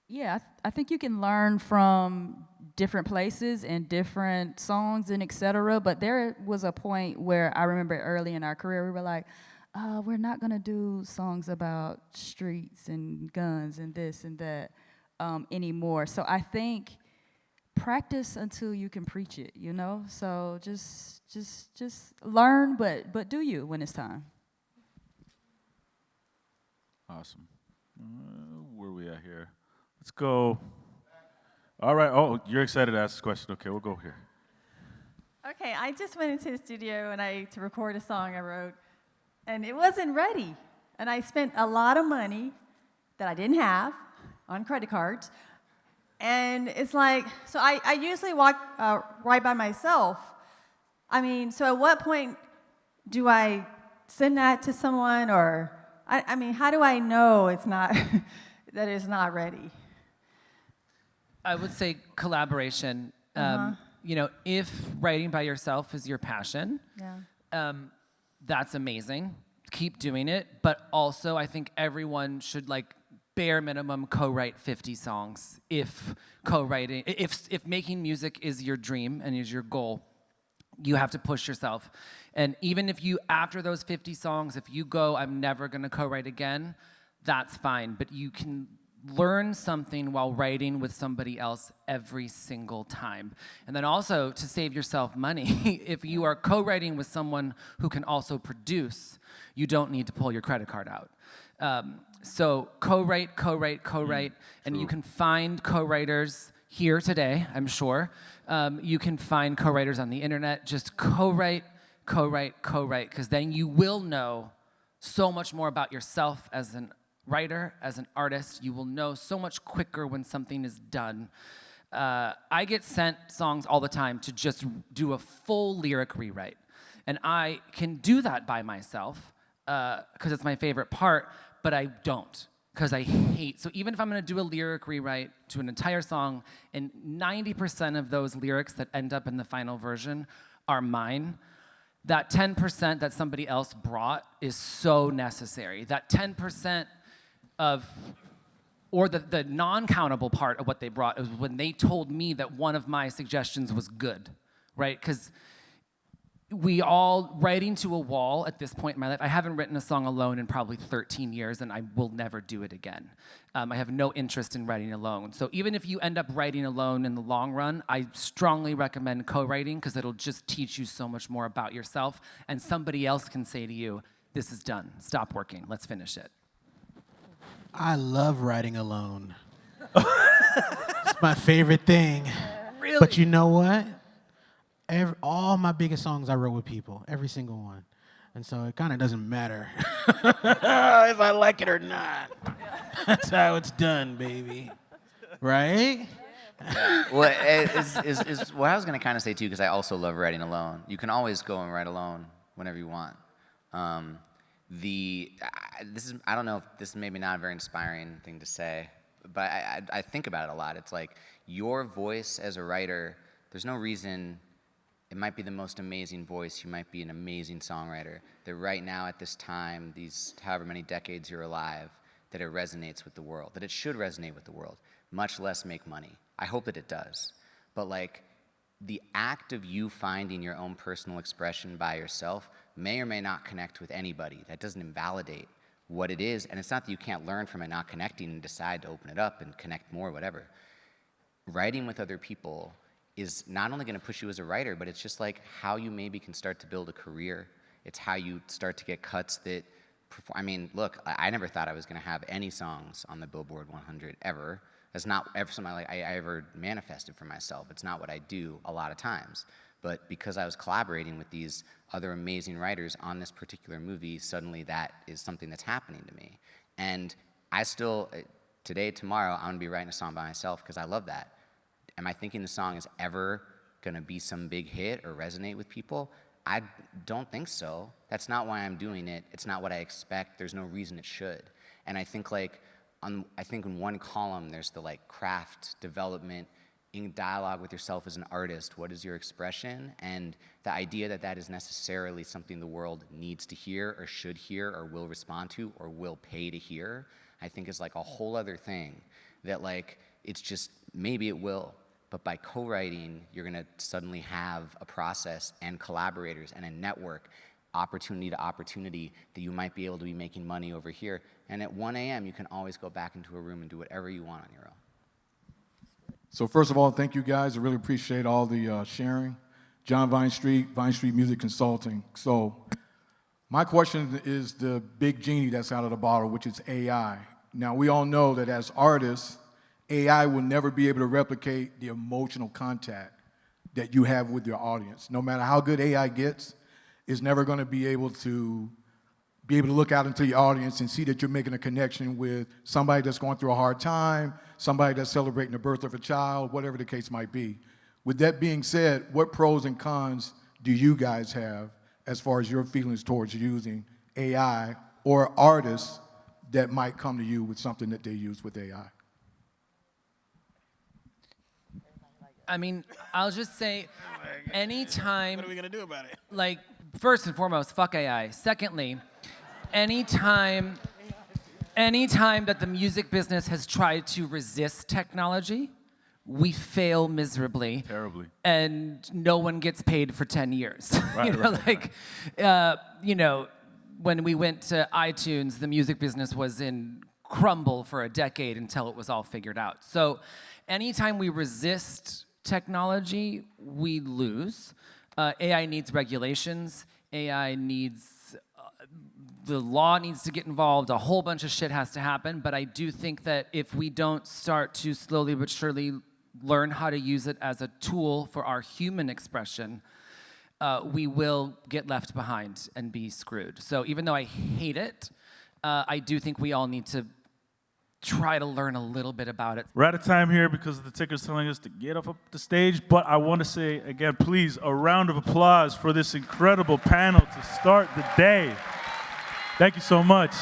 Yeah, I think you can learn from different places and different songs and et cetera, but there was a point where I remember early in our career, we were like, we're not gonna do songs about streets and guns and this and that anymore. So I think practice until you can preach it, you know? So just learn, but do you when it's time. Awesome. Where are we at here? Let's go. All right. Oh, you're excited to ask this question. Okay, we'll go here. Okay, I just went into the studio to record a song I wrote, and it wasn't ready. And I spent a lot of money that I didn't have on credit cards. And it's like, so I usually write by myself. I mean, so at what point do I send that to someone, or, I mean, how do I know it's not, that it's not ready? I would say collaboration. You know, if writing by yourself is your passion, that's amazing. Keep doing it. But also, I think everyone should, like, bare minimum co-write 50 songs. If co-writing, if making music is your dream and is your goal, you have to push yourself. And even if you, after those 50 songs, if you go, I'm never gonna co-write again, that's fine. But you can learn something while writing with somebody else every single time. And then also, to save yourself money, if you are co-writing with someone who can also produce, you don't need to pull your credit card out. So co-write, and you can find co-writers here today, I'm sure. You can find co-writers on the internet. Just co-write, because then you will know so much more about yourself as an writer, as an artist. You will know so much quicker when something is done. I get sent songs all the time to just do a full lyric rewrite. And I can do that by myself, because it's my favorite part, but I don't, because I hate. So even if I'm gonna do a lyric rewrite to an entire song, and 90% of those lyrics that end up in the final version are mine, that 10% that somebody else brought is so necessary. That 10% of, or the non-countable part of what they brought is when they told me that one of my suggestions was good, right? Because we all writing to a wall at this point in my life. I haven't written a song alone in probably 13 years, and I will never do it again. I have no interest in writing alone. So even if you end up writing alone in the long run, I strongly recommend co-writing, because it'll just teach you so much more about yourself, and somebody else can say to you, this is done, stop working, let's finish it. I love writing alone. It's my favorite thing. Really? But you know what? All my biggest songs I wrote with people, every single one. And so it kind of doesn't matter if I like it or not. That's how it's done, baby. Right? Yeah. Well, is what I was going to kind of say too, because I also love writing alone. You can always go and write alone whenever you want. I don't know if this is maybe not a very inspiring thing to say, but I think about it a lot. It's like your voice as a writer, there's no reason, it might be the most amazing voice, you might be an amazing songwriter, that right now at this time, these however many decades you're alive, that it resonates with the world, that it should resonate with the world, much less make money. I hope that it does. But like, the act of you finding your own personal expression by yourself may or may not connect with anybody. That doesn't invalidate what it is, and it's not that you can't learn from it not connecting and decide to open it up and connect more, whatever. Writing with other people is not only gonna push you as a writer, but it's just like how you maybe can start to build a career. It's how you start to get cuts that perform. I mean, look, I never thought I was gonna have any songs on the Billboard 100 ever. That's not ever something like I ever manifested for myself. It's not what I do a lot of times. But because I was collaborating with these other amazing writers on this particular movie, suddenly that is something that's happening to me. And I still, today, tomorrow, I'm gonna be writing a song by myself because I love that. Am I thinking the song is ever gonna be some big hit or resonate with people? I don't think so. That's not why I'm doing it. It's not what I expect. There's no reason it should. And I think like, I think in one column, there's the like craft, development, in dialogue with yourself as an artist. What is your expression? And the idea that that is necessarily something the world needs to hear or should hear or will respond to or will pay to hear, I think is like a whole other thing that like, it's just, maybe it will, but by co-writing, you're gonna suddenly have a process and collaborators and a network, opportunity to opportunity, that you might be able to be making money over here. And at 1 a.m., you can always go back into a room and do whatever you want on your own. So first of all, thank you guys. I really appreciate all the sharing. John Vine Street Music Consulting. So my question is the big genie that's out of the bottle, which is AI. Now, we all know that as artists, AI will never be able to replicate the emotional contact that you have with your audience. No matter how good AI gets, it's never going to be able to look out into your audience and see that you're making a connection with somebody that's going through a hard time, somebody that's celebrating the birth of a child, whatever the case might be. With that being said, what pros and cons do you guys have as far as your feelings towards using AI or artists that might come to you with something that they use with AI? I mean, I'll just say, anytime... What are we gonna do about it? Like, first and foremost, fuck AI. Secondly, anytime that the music business has tried to resist technology, we fail miserably. Terribly. And no one gets paid for 10 years. Right, You know, when we went to iTunes, the music business was in crumble for a decade until it was all figured out. So anytime we resist technology, we lose. AI needs regulations. AI needs, the law needs to get involved. A whole bunch of shit has to happen. But I do think that if we don't start to slowly but surely learn how to use it as a tool for our human expression, we will get left behind and be screwed. So even though I hate it, I do think we all need to try to learn a little bit about it. We're out of time here because the ticker's telling us to get up the stage, but I want to say, again, please, a round of applause for this incredible panel to start the day. Thank you so much.